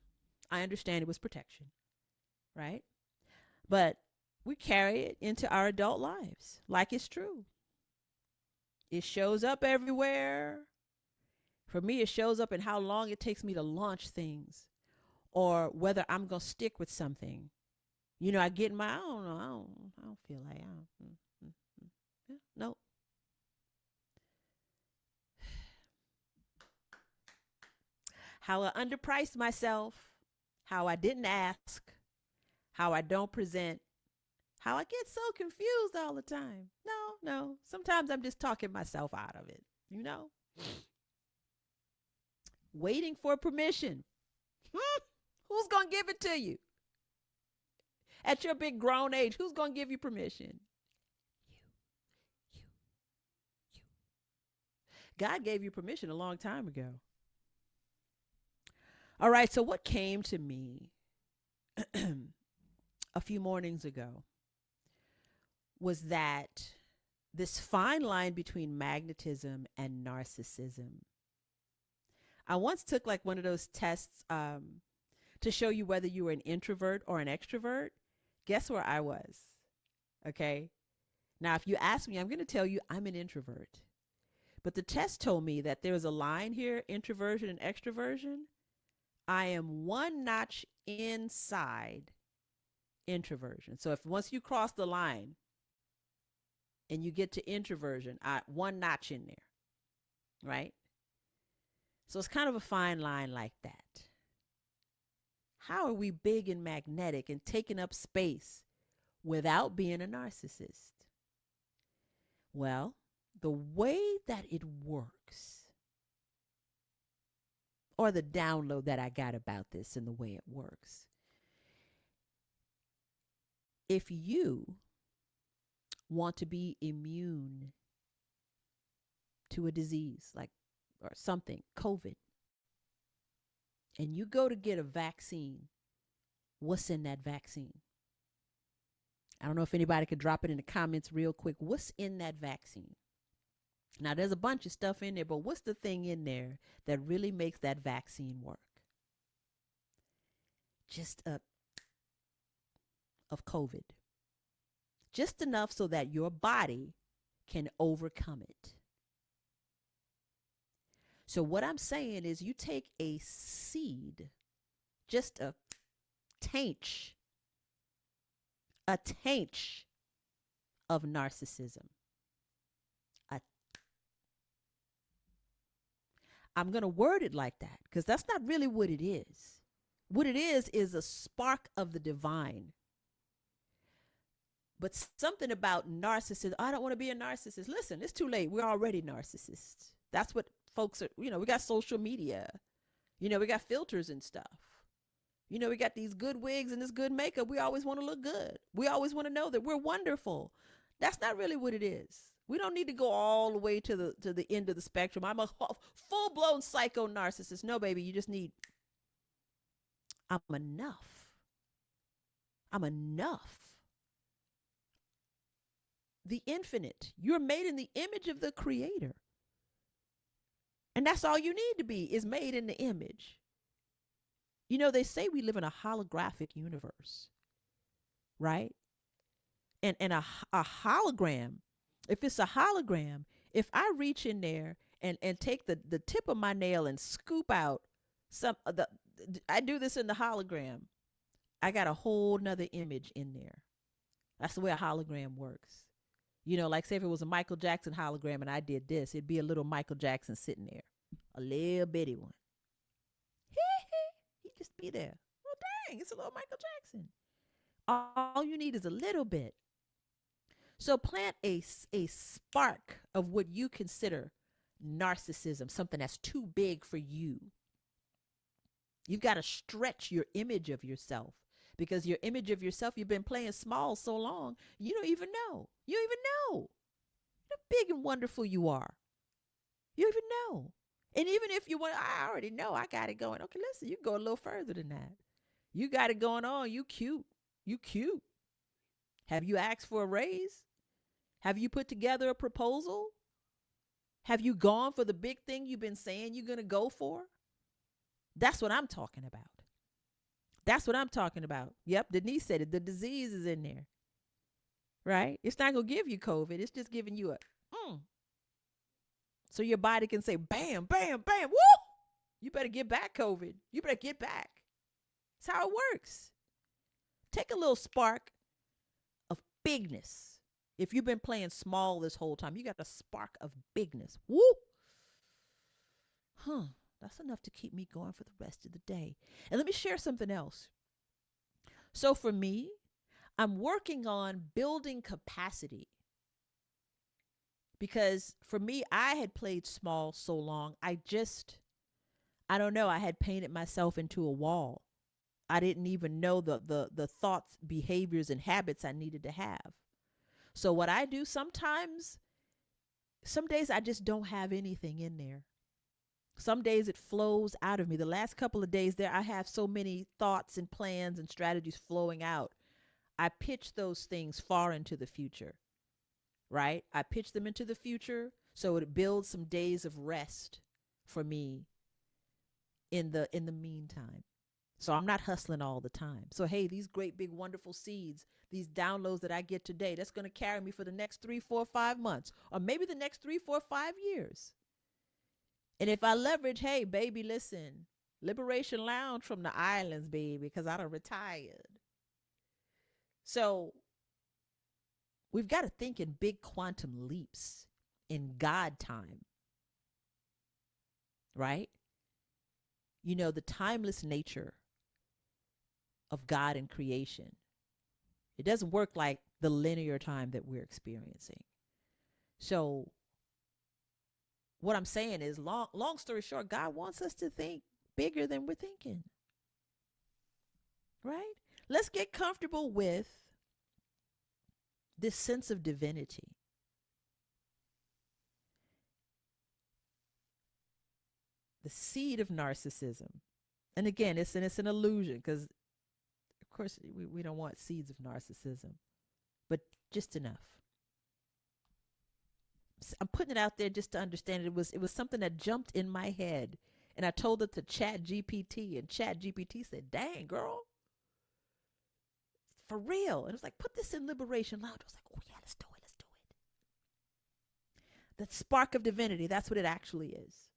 I understand it was protection, right? But we carry it into our adult lives like it's true. It shows up everywhere. For me, it shows up in how long it takes me to launch things or whether I'm going to stick with something. I get in my, I don't know, I don't feel like, yeah, no. How I underpriced myself, how I didn't ask, how I don't present, how I get so confused all the time. No. Sometimes I'm just talking myself out of it, Waiting for permission. Who's going to give it to you? At your big grown age, who's going to give you permission? You. God gave you permission a long time ago. All right, so what came to me a few mornings ago was that this fine line between magnetism and narcissism. I once took like one of those tests to show you whether you were an introvert or an extrovert. Guess where I was? Okay. Now, if you ask me, I'm going to tell you I'm an introvert. But the test told me that there was a line here, introversion and extroversion. I am one notch inside introversion. So if once you cross the line and you get to introversion, one notch in there, right? So it's kind of a fine line like that. How are we big and magnetic and taking up space without being a narcissist? Well, the way that it works, or the download that I got about this and the way it works, if you want to be immune to a disease like or something, COVID, and you go to get a vaccine, what's in that vaccine? I don't know if anybody could drop it in the comments real quick. What's in that vaccine? Now, there's a bunch of stuff in there, but what's the thing in there that really makes that vaccine work? Just of COVID. Just enough so that your body can overcome it. So what I'm saying is you take a seed, just a tainch of narcissism. I'm going to word it like that because that's not really what it is. What it is a spark of the divine. But something about narcissism, I don't want to be a narcissist. Listen, it's too late. We're already narcissists. That's what folks are, we got social media. We got filters and stuff. We got these good wigs and this good makeup. We always want to look good. We always want to know that we're wonderful. That's not really what it is. We don't need to go all the way to the end of the spectrum. I'm a full-blown psycho narcissist. No, baby, you just need, I'm enough. I'm enough. The infinite. You're made in the image of the creator. And that's all you need to be, is made in the image. They say we live in a holographic universe, right? And a hologram, if it's a hologram, if I reach in there and take the tip of my nail and scoop out I do this in the hologram, I got a whole nother image in there. That's the way a hologram works. Like say if it was a Michael Jackson hologram and I did this, it'd be a little Michael Jackson sitting there, a little bitty one. He'd just be there. Well, dang, it's a little Michael Jackson. All you need is a little bit. So plant a spark of what you consider narcissism, something that's too big for you. You've got to stretch your image of yourself, because your image of yourself, you've been playing small so long, you don't even know. You don't even know how big and wonderful you are. You don't even know. And even if you want, I already know I got it going. Okay, listen, you can go a little further than that. You got it going on. You cute. You cute. Have you asked for a raise? Have you put together a proposal? Have you gone for the big thing you've been saying you're going to go for? That's what I'm talking about. That's what I'm talking about. Yep, Denise said it. The disease is in there, right? It's not going to give you COVID. It's just giving you a, so your body can say, bam, bam, bam, woo! You better get back, COVID. You better get back. That's how it works. Take a little spark of bigness. If you've been playing small this whole time, you got a spark of bigness. Woo! That's enough to keep me going for the rest of the day. And let me share something else. So for me, I'm working on building capacity. Because for me, I had played small so long. I don't know, I had painted myself into a wall. I didn't even know the thoughts, behaviors, and habits I needed to have. So what I do sometimes, some days I just don't have anything in there. Some days it flows out of me. The last couple of days there, I have so many thoughts and plans and strategies flowing out. I pitch those things far into the future, right? I pitch them into the future so it builds some days of rest for me in the meantime. So I'm not hustling all the time. So, hey, these great, big, wonderful seeds, these downloads that I get today, that's going to carry me for the next 3, 4, 5 months, or maybe the next 3, 4, 5 years. And if I leverage, hey, baby, listen, Liberation Lounge from the islands, baby, because I done retired. So we've got to think in big quantum leaps in God time, right? You know, the timeless nature of God and creation. It doesn't work like the linear time that we're experiencing. So what I'm saying is, long story short, God wants us to think bigger than we're thinking, right? Let's get comfortable with this sense of divinity. The seed of narcissism. And again, it's an illusion, because of course we don't want seeds of narcissism, but just enough. I'm putting it out there just to understand it. It was something that jumped in my head, and I told it to Chat GPT, and Chat GPT said, dang, girl, for real. And it was like, put this in Liberation Lounge. I was like, oh yeah, let's do it. That spark of divinity, that's what it actually is.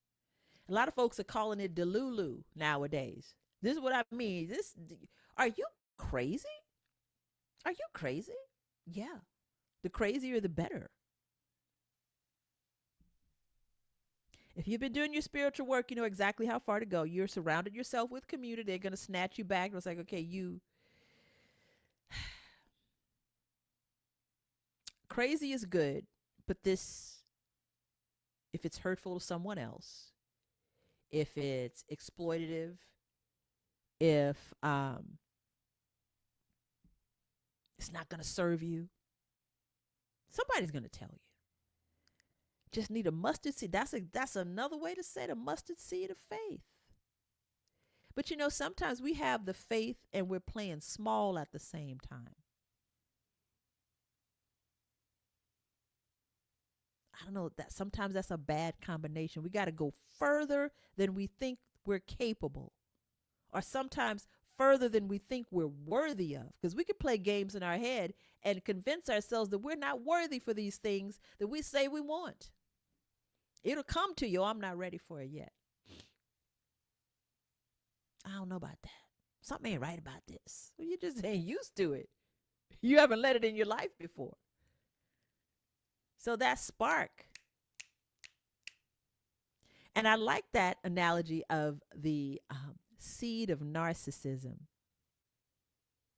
A lot of folks are calling it Delulu nowadays. This is what I mean. Are you crazy? Are you crazy? Yeah. The crazier, the better. If you've been doing your spiritual work, you know exactly how far to go. You're surrounded yourself with community. They're going to snatch you back. It's like, okay, crazy is good, but this, if it's hurtful to someone else, if it's exploitative, if it's not going to serve you, somebody's going to tell you. Just need a mustard seed. That's another way to say it, a mustard seed of faith. But you know, sometimes we have the faith and we're playing small at the same time. I don't know, that sometimes that's a bad combination. We got to go further than we think we're capable, or sometimes further than we think we're worthy of, because we could play games in our head and convince ourselves that we're not worthy for these things that we say we want. It'll come to you. I'm not ready for it yet. I don't know about that. Something ain't right about this. Well, you just ain't used to it. You haven't let it in your life before. So that spark. And I like that analogy of the seed of narcissism,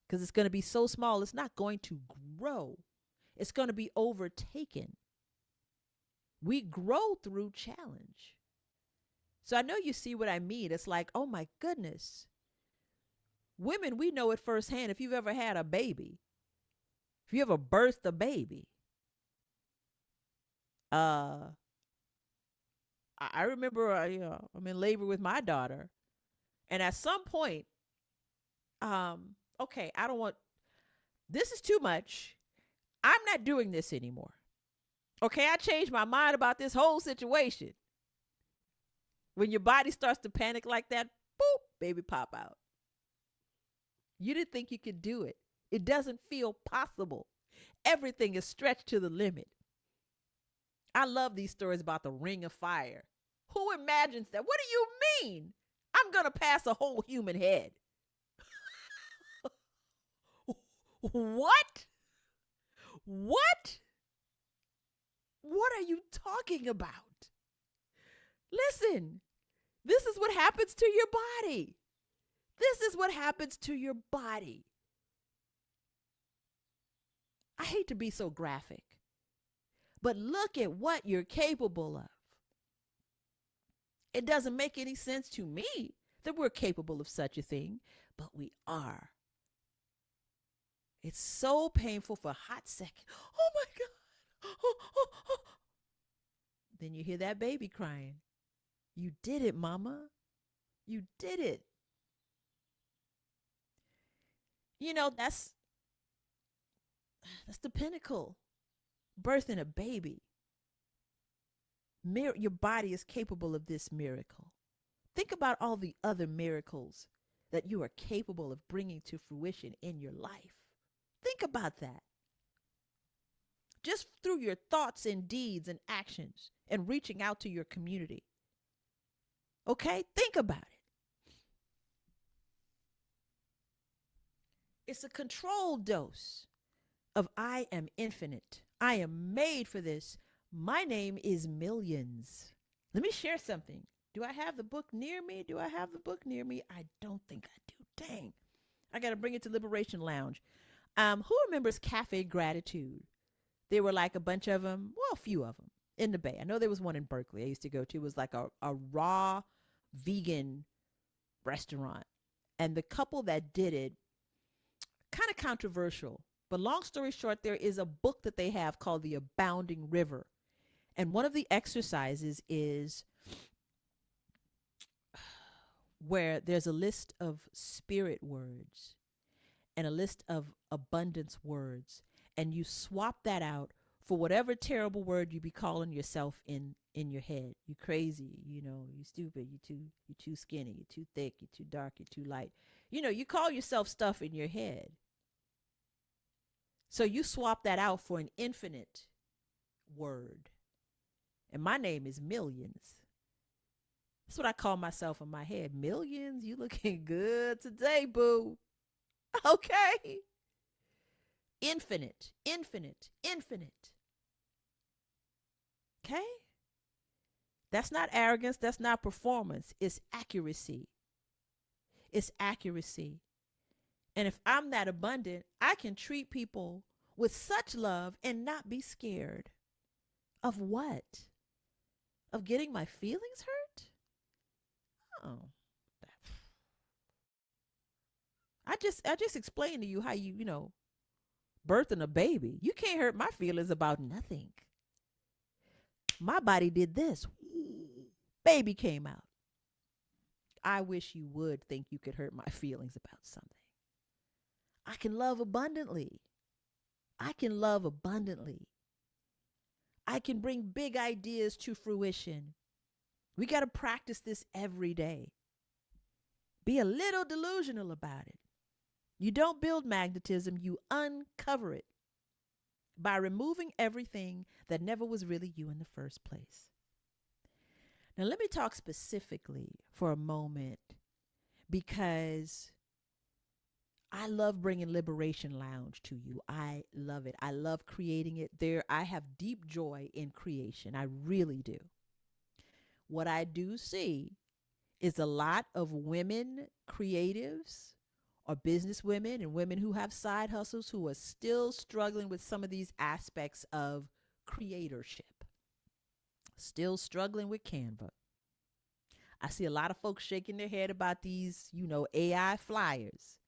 because it's going to be so small, it's not going to grow. It's going to be overtaken. We grow through challenge. So I know you see what I mean. It's like, oh my goodness. Women, we know it firsthand. If you've ever had a baby, if you ever birthed a baby, uh, I remember, I'm in labor with my daughter, and at some point, okay, I don't want, this is too much. I'm not doing this anymore. Okay, I changed my mind about this whole situation. When your body starts to panic like that, boop, baby pop out. You didn't think you could do it. It doesn't feel possible. Everything is stretched to the limit. I love these stories about the ring of fire. Who imagines that? What do you mean? I'm going to pass a whole human head. What? What? What are you talking about? Listen, this is what happens to your body. This is what happens to your body. I hate to be so graphic, but look at what you're capable of. It doesn't make any sense to me that we're capable of such a thing, but we are. It's so painful for a hot second. Oh my God. Oh, oh, oh. Then you hear that baby crying. You did it, mama. You did it. You know, that's the pinnacle. Birthing a baby. Your body is capable of this miracle. Think about all the other miracles that you are capable of bringing to fruition in your life. Think about that. Just through your thoughts and deeds and actions and reaching out to your community. Okay? Think about it. It's a controlled dose of I am infinite. I am made for this. My name is Millions. Let me share something. Do I have the book near me? Do I have the book near me? I don't think I do. Dang. I got to bring it to Liberation Lounge. Who remembers Cafe Gratitude? There were like a bunch of them, well, a few of them in the Bay. I know there was one in Berkeley I used to go to. It was like a raw vegan restaurant. And the couple that did it, kind of controversial. But long story short, there is a book that they have called The Abounding River. And one of the exercises is where there's a list of spirit words and a list of abundance words. And you swap that out for whatever terrible word you be calling yourself in your head. You crazy, you stupid, you too skinny, you too thick, you too dark, you too light. You call yourself stuff in your head. So you swap that out for an infinite word. And my name is Millions. That's what I call myself in my head. Millions, you looking good today, boo. Okay. Infinite, infinite, infinite. Okay? That's not arrogance. That's not performance. It's accuracy. It's accuracy. And if I'm that abundant, I can treat people with such love and not be scared. Of what? Of getting my feelings hurt? Oh. I just explained to you how you birthing a baby. You can't hurt my feelings about nothing. My body did this. Baby came out. I wish you would think you could hurt my feelings about something. I can love abundantly. I can love abundantly. I can bring big ideas to fruition. We got to practice this every day. Be a little delusional about it. You don't build magnetism, you uncover it by removing everything that never was really you in the first place. Now, let me talk specifically for a moment because I love bringing Liberation Lounge to you. I love it. I love creating it there. I have deep joy in creation. I really do. What I do see is a lot of women creatives or business women and women who have side hustles who are still struggling with some of these aspects of creatorship. Still struggling with Canva. I see a lot of folks shaking their head about these, AI flyers.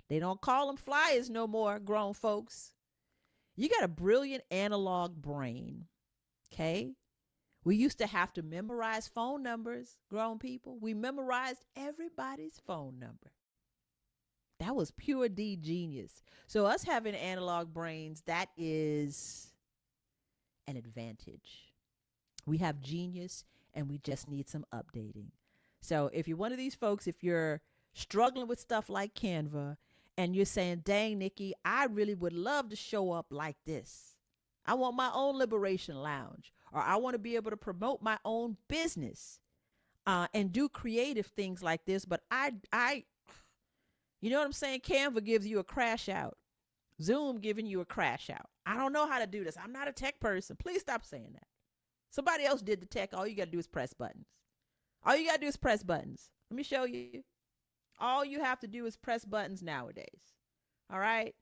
They don't call them flyers no more, grown folks. You got a brilliant analog brain, okay? We used to have to memorize phone numbers, grown people. We memorized everybody's phone number. That was pure D genius. So us having analog brains, that is an advantage. We have genius and we just need some updating. So if you're one of these folks, if you're struggling with stuff like Canva and you're saying, dang, Nikki, I really would love to show up like this. I want my own liberation lounge, or I want to be able to promote my own business and do creative things like this. But you know what I'm saying? Canva gives you a crash out. Zoom giving you a crash out. I don't know how to do this. I'm not a tech person. Please stop saying that. Somebody else did the tech. All you got to do is press buttons. All you got to do is press buttons. Let me show you. All you have to do is press buttons nowadays. All right?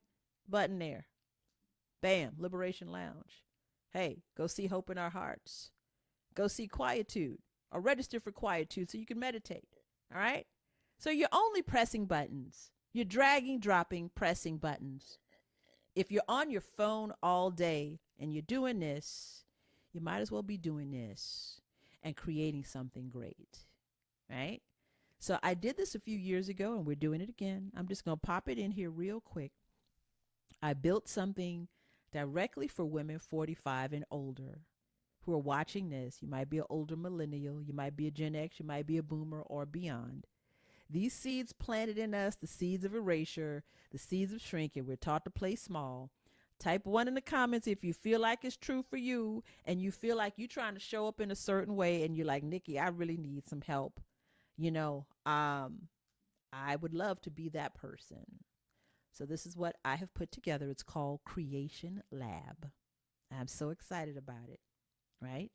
Button there. Bam. Liberation Lounge. Hey, go see Hope in Our Hearts. Go see Quietude, or register for Quietude so you can meditate. All right? So you're only pressing buttons. You're dragging, dropping, pressing buttons. If you're on your phone all day and you're doing this, you might as well be doing this and creating something great, right? So I did this a few years ago and we're doing it again. I'm just going to pop it in here real quick. I built something directly for women 45 and older who are watching this. You might be an older millennial. You might be a Gen X. You might be a boomer or beyond. These seeds planted in us, the seeds of erasure, the seeds of shrinking, we're taught to play small. Type 1 in the comments if you feel like it's true for you and you feel like you're trying to show up in a certain way and you're like, Nikki, I really need some help. I would love to be that person. So this is what I have put together. It's called Creation Lab. I'm so excited about it, right?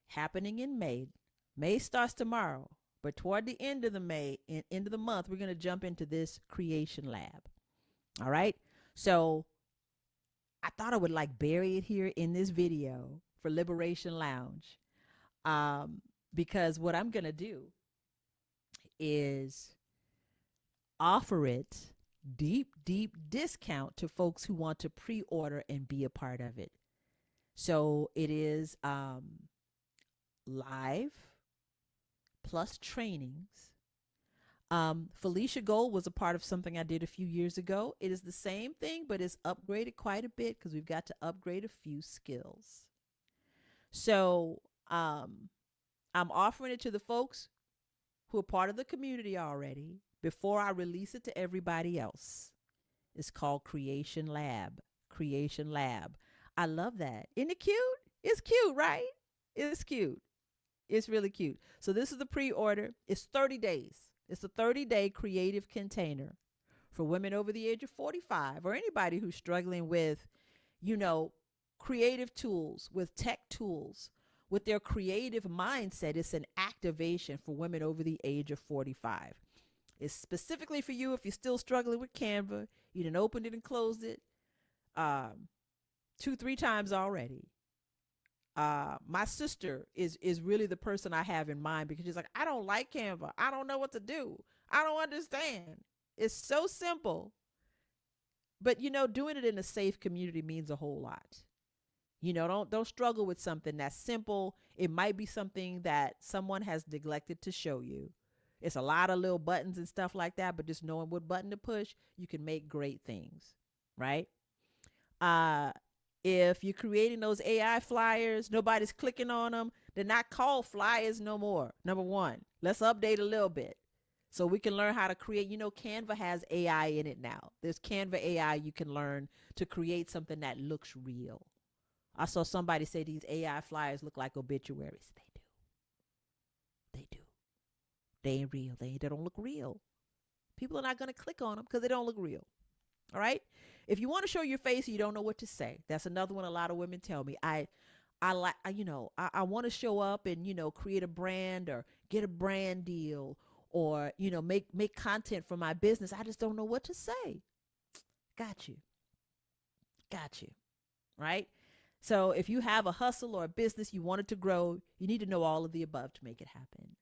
Happening in May. May starts tomorrow. But toward the end of the month, we're going to jump into this Creation Lab. All right. So I thought I would bury it here in this video for Liberation Lounge. Because what I'm going to do is offer it deep discount to folks who want to pre-order and be a part of it. So it is live plus trainings. Felicia Gold was a part of something I did a few years ago. It is the same thing, but it's upgraded quite a bit because we've got to upgrade a few skills. So I'm offering it to the folks who are part of the community already before I release it to everybody else. It's called Creation Lab. Creation Lab. I love that. Isn't it cute? It's cute, right? It's cute. It's really cute. So this is the pre-order. It's 30 days. It's a 30-day creative container for women over the age of 45 or anybody who's struggling with, creative tools, with tech tools, with their creative mindset. It's an activation for women over the age of 45. It's specifically for you if you're still struggling with Canva. You done opened it and closed it 2-3 times already. My sister is really the person I have in mind because she's like, I don't like Canva. I don't know what to do. I don't understand. It's so simple. But, doing it in a safe community means a whole lot. Don't struggle with something that's simple. It might be something that someone has neglected to show you. It's a lot of little buttons and stuff like that, but just knowing what button to push, you can make great things, right? If you're creating those AI flyers, nobody's clicking on them, they're not called flyers no more. Number one, let's update a little bit so we can learn how to create. Canva has AI in it now. There's Canva AI you can learn to create something that looks real. I saw somebody say these AI flyers look like obituaries. They do. They do. They ain't real. They don't look real. People are not going to click on them because they don't look real. All right. If you want to show your face, you don't know what to say. That's another one a lot of women tell me. I want to show up and, create a brand or get a brand deal or, make content for my business. I just don't know what to say. Got you. Right. So if you have a hustle or a business, you want it to grow, you need to know all of the above to make it happen.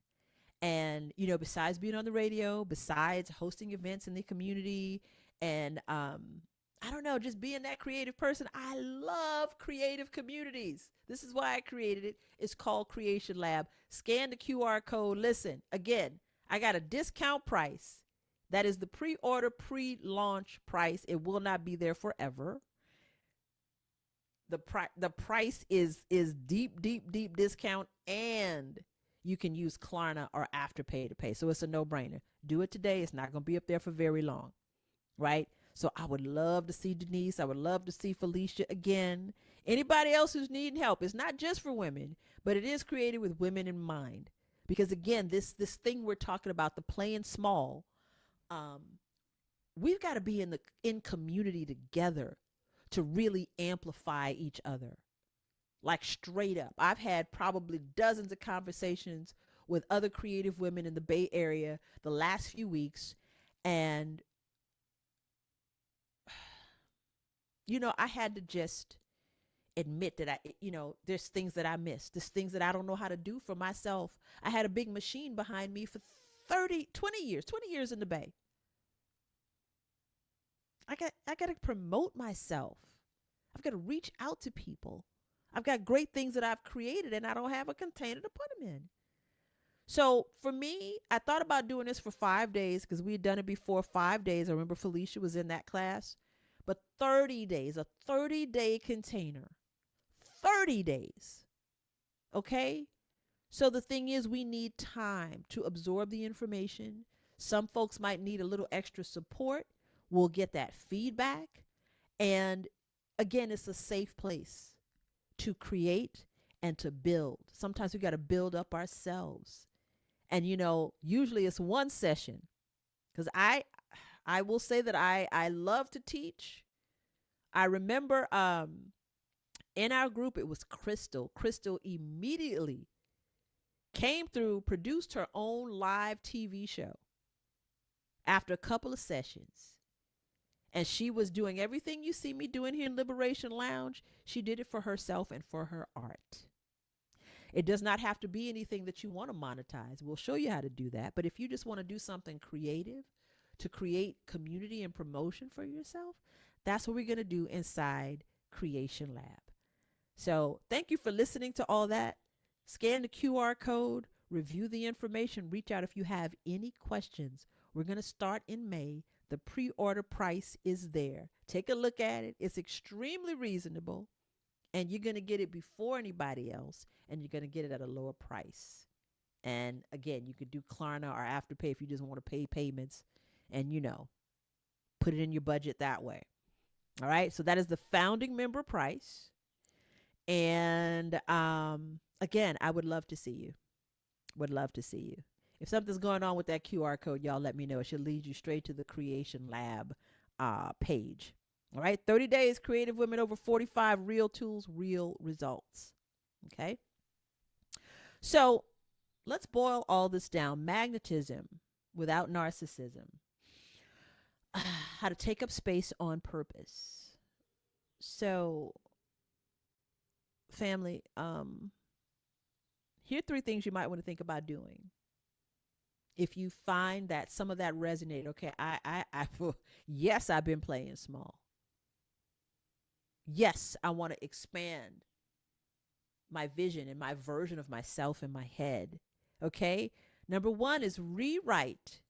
And, besides being on the radio, besides hosting events in the community, and I don't know, just being that creative person, I love creative communities. This is why I created it. It's called Creation Lab. Scan the QR code. Listen, again, I got a discount price. That is the pre-order, pre-launch price. It will not be there forever. The price is deep, deep, deep discount, and you can use Klarna or Afterpay to pay. So it's a no-brainer. Do it today. It's not going to be up there for very long, right? So I would love to see Denise. I would love to see Felicia again. Anybody else who's needing help. It's not just for women, but it is created with women in mind. Because again, this thing we're talking about, the playing small, we've got to be in community together to really amplify each other. Like straight up. I've had probably dozens of conversations with other creative women in the Bay Area the last few weeks. And, I had to just admit that there's things that I missed. There's things that I don't know how to do for myself. I had a big machine behind me for 20 years in the Bay. I got to promote myself. I've got to reach out to people. I've got great things that I've created, and I don't have a container to put them in. So for me, I thought about doing this for 5 days because we had done it before. 5 days. I remember Felicia was in that class. But 30 days, a 30-day container. 30 days. Okay? So the thing is, we need time to absorb the information. Some folks might need a little extra support. We'll get that feedback. And again, it's a safe place to create and to build. Sometimes we got to build up ourselves. And, usually it's one session. Because I will say that I love to teach. I remember in our group, it was Crystal. Crystal immediately came through, produced her own live TV show after a couple of sessions. And she was doing everything you see me doing here in Liberation Lounge. She did it for herself and for her art. It does not have to be anything that you want to monetize. We'll show you how to do that. But if you just want to do something creative to create community and promotion for yourself, that's what we're going to do inside Creation Lab. So thank you for listening to all that. Scan the QR code, review the information, reach out if you have any questions. We're going to start in May. The pre-order price is there. Take a look at it. It's extremely reasonable, and you're going to get it before anybody else, and you're going to get it at a lower price. And again, you could do Klarna or Afterpay if you just want to pay payments and, put it in your budget that way. All right. So that is the founding member price. And again, I would love to see you. Would love to see you. If something's going on with that QR code, y'all let me know. It should lead you straight to the Creation Lab page. All right. 30 days, creative women over 45, real tools, real results. Okay. So let's boil all this down. Magnetism without narcissism. How to take up space on purpose. So, family, here are 3 things you might want to think about doing. If you find that some of that resonate, okay, yes, I've been playing small. Yes, I want to expand my vision and my version of myself in my head. Okay. Number 1 is rewrite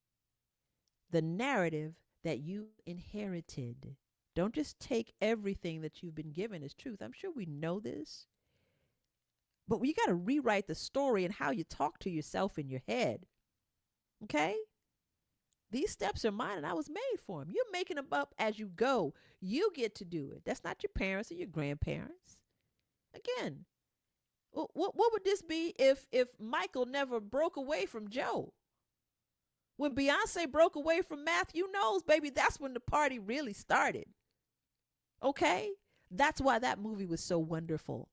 the narrative that you inherited. Don't just take everything that you've been given as truth. I'm sure we know this. But you got to rewrite the story and how you talk to yourself in your head. Okay? These steps are mine and I was made for them. You're making them up as you go. You get to do it. That's not your parents or your grandparents. Again, what would this be if Michael never broke away from Joe? When Beyonce broke away from Matthew Knowles, baby, that's when the party really started. Okay? That's why that movie was so wonderful.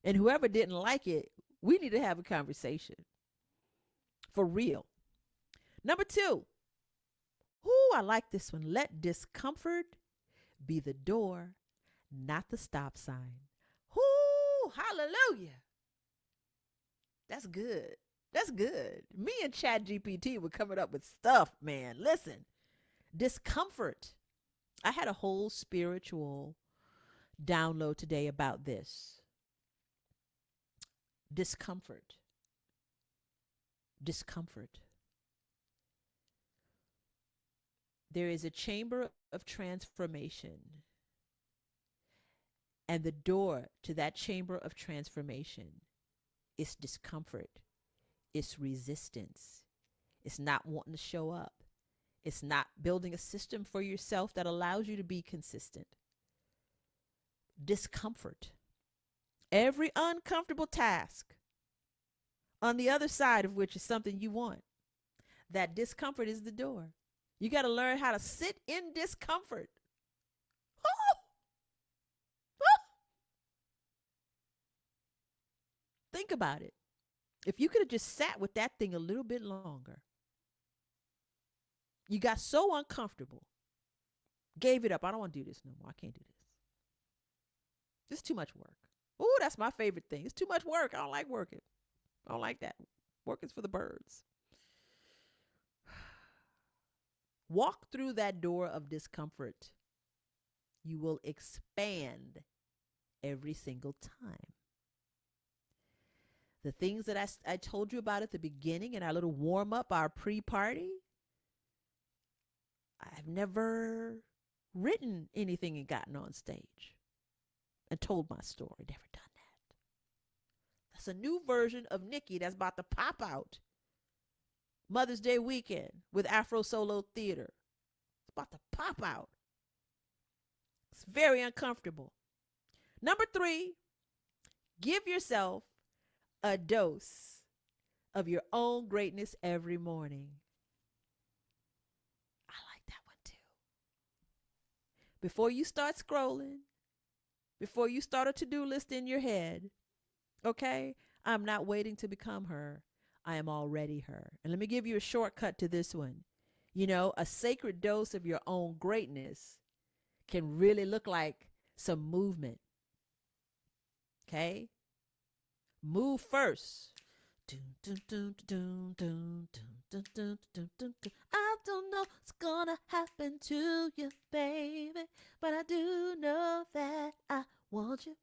And whoever didn't like it, we need to have a conversation. For real. Number 2. I like this one. Let discomfort be the door, not the stop sign. Hallelujah. That's good. That's good. Me and Chat GPT were coming up with stuff, man. Listen, discomfort. I had a whole spiritual download today about this. Discomfort. Discomfort. There is a chamber of transformation, and the door to that chamber of transformation is discomfort, it's resistance, it's not wanting to show up, it's not building a system for yourself that allows you to be consistent. Discomfort. Every uncomfortable task, on the other side of which is something you want, that discomfort is the door. You got to learn how to sit in discomfort. Oh! Oh! Think about it. If you could have just sat with that thing a little bit longer, you got so uncomfortable, gave it up. I don't want to do this no more. I can't do this. It's too much work. Ooh, that's my favorite thing. It's too much work. I don't like working. I don't like that. Work is for the birds. Walk through that door of discomfort. You will expand every single time. The things that I told you about at the beginning in our little warm up, our pre-party, I've never written anything and gotten on stage and told my story. Never done that. That's a new version of Nikki that's about to pop out. Mother's Day weekend with Afro Solo Theater. It's about to pop out. It's very uncomfortable. Number 3, give yourself a dose of your own greatness every morning. I like that one too. Before you start scrolling, before you start a to-do list in your head, okay? I'm not waiting to become her. I am already her. And let me give you a shortcut to this one. You know, a sacred dose of your own greatness can really look like some movement. Okay? Move first. I don't know what's gonna happen to you, baby, but I do know that I want you.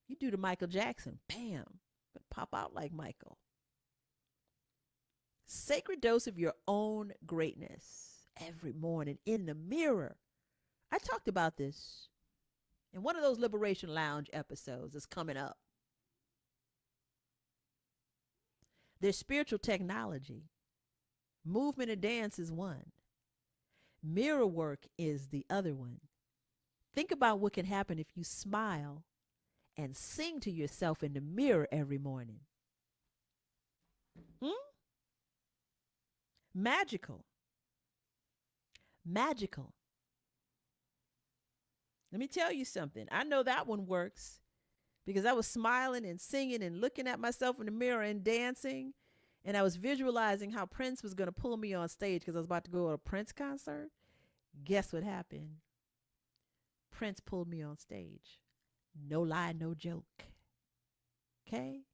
You do the Michael Jackson, bam, but pop out like Michael. Sacred dose of your own greatness every morning in the mirror. I talked about this in one of those Liberation Lounge episodes that's coming up. There's spiritual technology. Movement and dance is one. Mirror work is the other one. Think about what can happen if you smile and sing to yourself in the mirror every morning. Magical. Magical. Let me tell you something. I know that one works because I was smiling and singing and looking at myself in the mirror and dancing. And I was visualizing how Prince was going to pull me on stage because I was about to go to a Prince concert. Guess what happened? Prince pulled me on stage. No lie, no joke. Okay?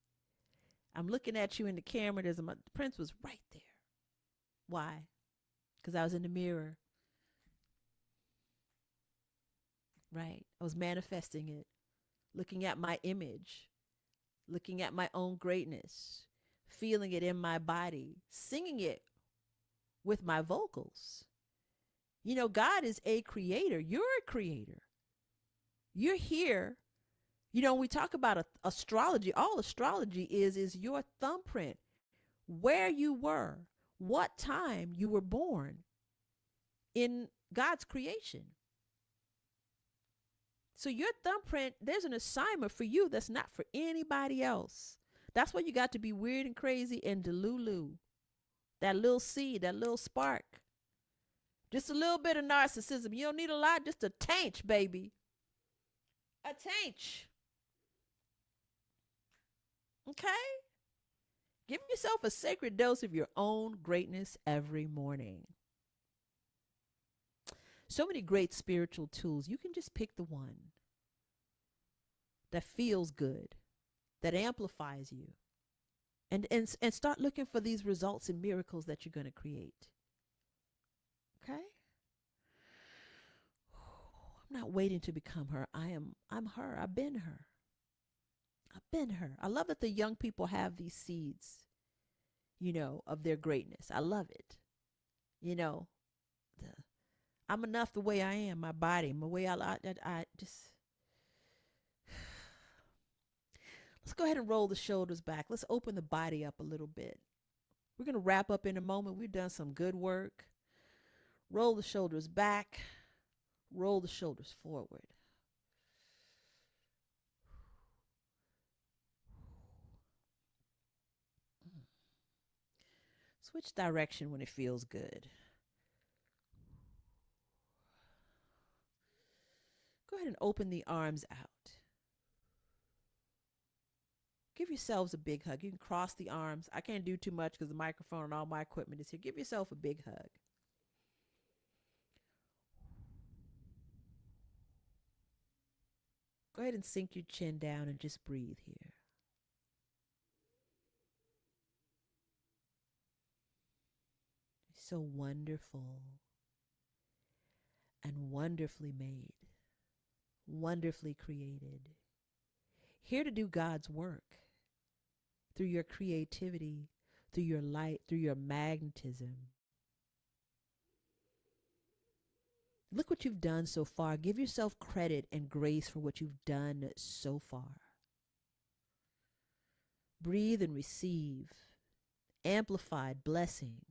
I'm looking at you in the camera. Prince was right there. Why? Because I was in the mirror. Right? I was manifesting it, looking at my image, looking at my own greatness, feeling it in my body, singing it with my vocals. You know, God is a creator. You're a creator. You're here. You know, we talk about astrology. All astrology is your thumbprint, where you were, what time you were born in God's creation. So your thumbprint, there's an assignment for you that's not for anybody else. That's why you got to be weird and crazy and delulu. That little seed, that little spark. Just a little bit of narcissism. You don't need a lot, just a taint, baby. A taint. Okay? Give yourself a sacred dose of your own greatness every morning. So many great spiritual tools. You can just pick the one that feels good, that amplifies you. and start looking for these results and miracles that you're going to create. Okay? I'm not waiting to become her. I'm her. I've been her. I've been her. I love that the young people have these seeds, of their greatness. I love it. You know, the, I'm enough the way I am, my body, my way I just. Let's go ahead and roll the shoulders back. Let's open the body up a little bit. We're going to wrap up in a moment. We've done some good work. Roll the shoulders back. Roll the shoulders forward. Switch direction when it feels good. Go ahead and open the arms out. Give yourselves a big hug. You can cross the arms. I can't do too much because the microphone and all my equipment is here. Give yourself a big hug. Go ahead and sink your chin down and just breathe here. So wonderful and wonderfully made, wonderfully created. Here to do God's work through your creativity, through your light, through your magnetism. Look what you've done so far. Give yourself credit and grace for what you've done so far. Breathe and receive amplified blessings.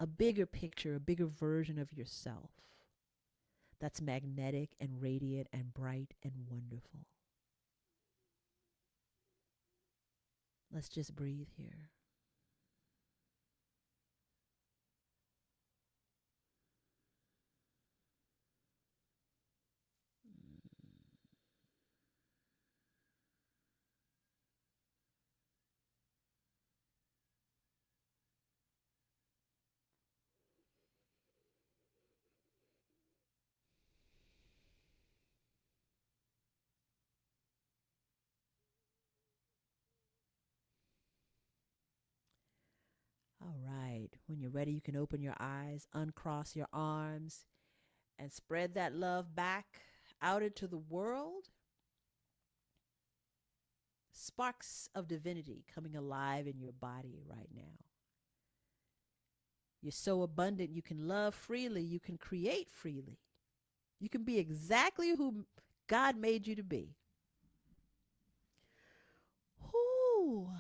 A bigger picture, a bigger version of yourself that's magnetic and radiant and bright and wonderful. Let's just breathe here. All right. When you're ready, you can open your eyes, uncross your arms, and spread that love back out into the world. Sparks of divinity coming alive in your body right now. You're so abundant. You can love freely. You can create freely. You can be exactly who God made you to be. Whoo.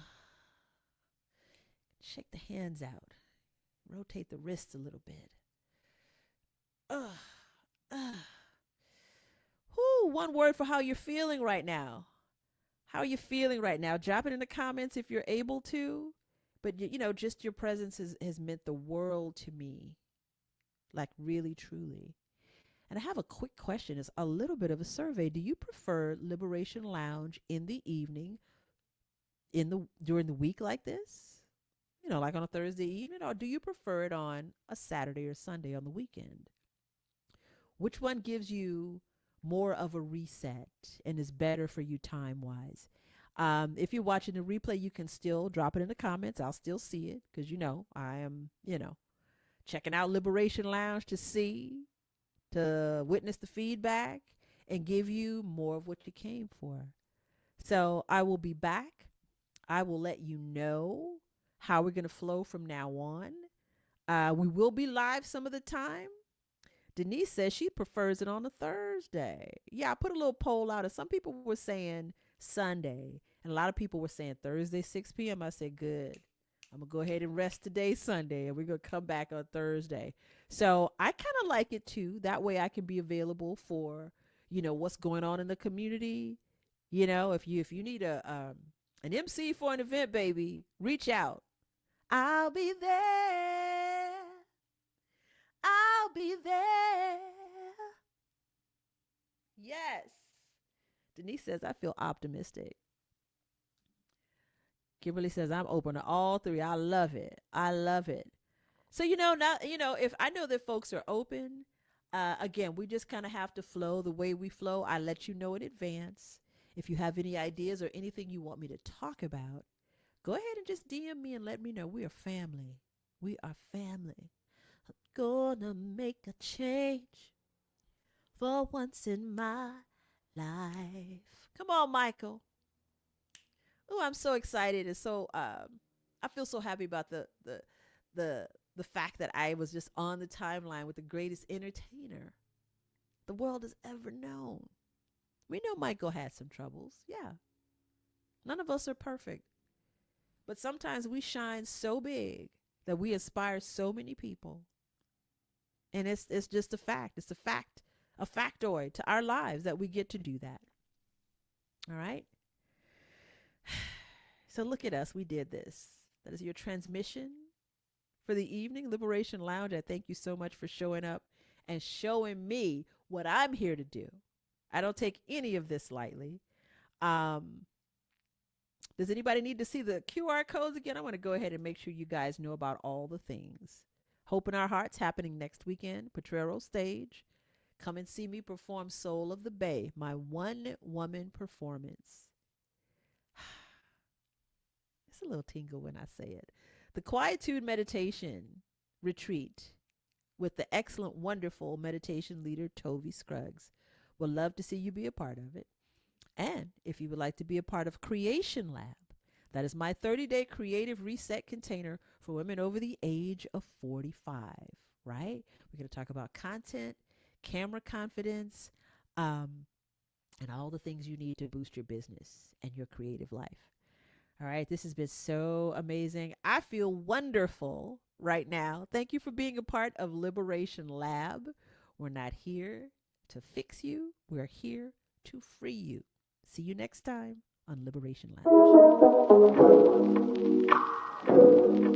Shake the hands out. Rotate the wrists a little bit. One word for how you're feeling right now. How are you feeling right now? Drop it in the comments if you're able to. But, just your presence has meant the world to me. Like really, truly. And I have a quick question. It's a little bit of a survey. Do you prefer Liberation Lounge in the evening, during the week like this? Like on a Thursday evening? Or do you prefer it on a Saturday or Sunday on the weekend? Which one gives you more of a reset and is better for you time-wise? If you're watching the replay, you can still drop it in the comments. I'll still see it because, I am, checking out Liberation Lounge to witness the feedback and give you more of what you came for. So I will be back. I will let you know how we're going to flow from now on. We will be live some of the time. Denise says she prefers it on a Thursday. Yeah, I put a little poll out. And some people were saying Sunday. And a lot of people were saying Thursday, 6 p.m. I said, good. I'm going to go ahead and rest today, Sunday. And we're going to come back on Thursday. So I kind of like it, too. That way I can be available for, what's going on in the community. If you need an MC for an event, baby, reach out. I'll be there. I'll be there. Yes. Denise says, I feel optimistic. Kimberly says, I'm open to all three. I love it. I love it. So, now, if I know that folks are open, again, we just kind of have to flow the way we flow. I let you know in advance. If you have any ideas or anything you want me to talk about, go ahead and just DM me and let me know. We are family. We are family. I'm gonna make a change for once in my life. Come on, Michael. Oh, I'm so excited and so I feel so happy about the the fact that I was just on the timeline with the greatest entertainer the world has ever known. We know Michael had some troubles. Yeah. None of us are perfect. But sometimes we shine so big that we inspire so many people. And it's just a fact. It's a factoid to our lives that we get to do that. All right? So look at us. We did this. That is your transmission for the evening. Liberation Lounge. I thank you so much for showing up and showing me what I'm here to do. I don't take any of this lightly. Does anybody need to see the QR codes again? I want to go ahead and make sure you guys know about all the things. Hope in Our Hearts happening next weekend. Potrero Stage. Come and see me perform Soul of the Bay, my one-woman performance. It's a little tingle when I say it. The Quietude Meditation Retreat with the excellent, wonderful meditation leader, Tovy Scruggs. Would love to see you be a part of it. And if you would like to be a part of Creation Lab, that is my 30-day creative reset container for women over the age of 45, right? We're going to talk about content, camera confidence, and all the things you need to boost your business and your creative life. All right, this has been so amazing. I feel wonderful right now. Thank you for being a part of Liberation Lab. We're not here to fix you. We're here to free you. See you next time on Liberation Lounge.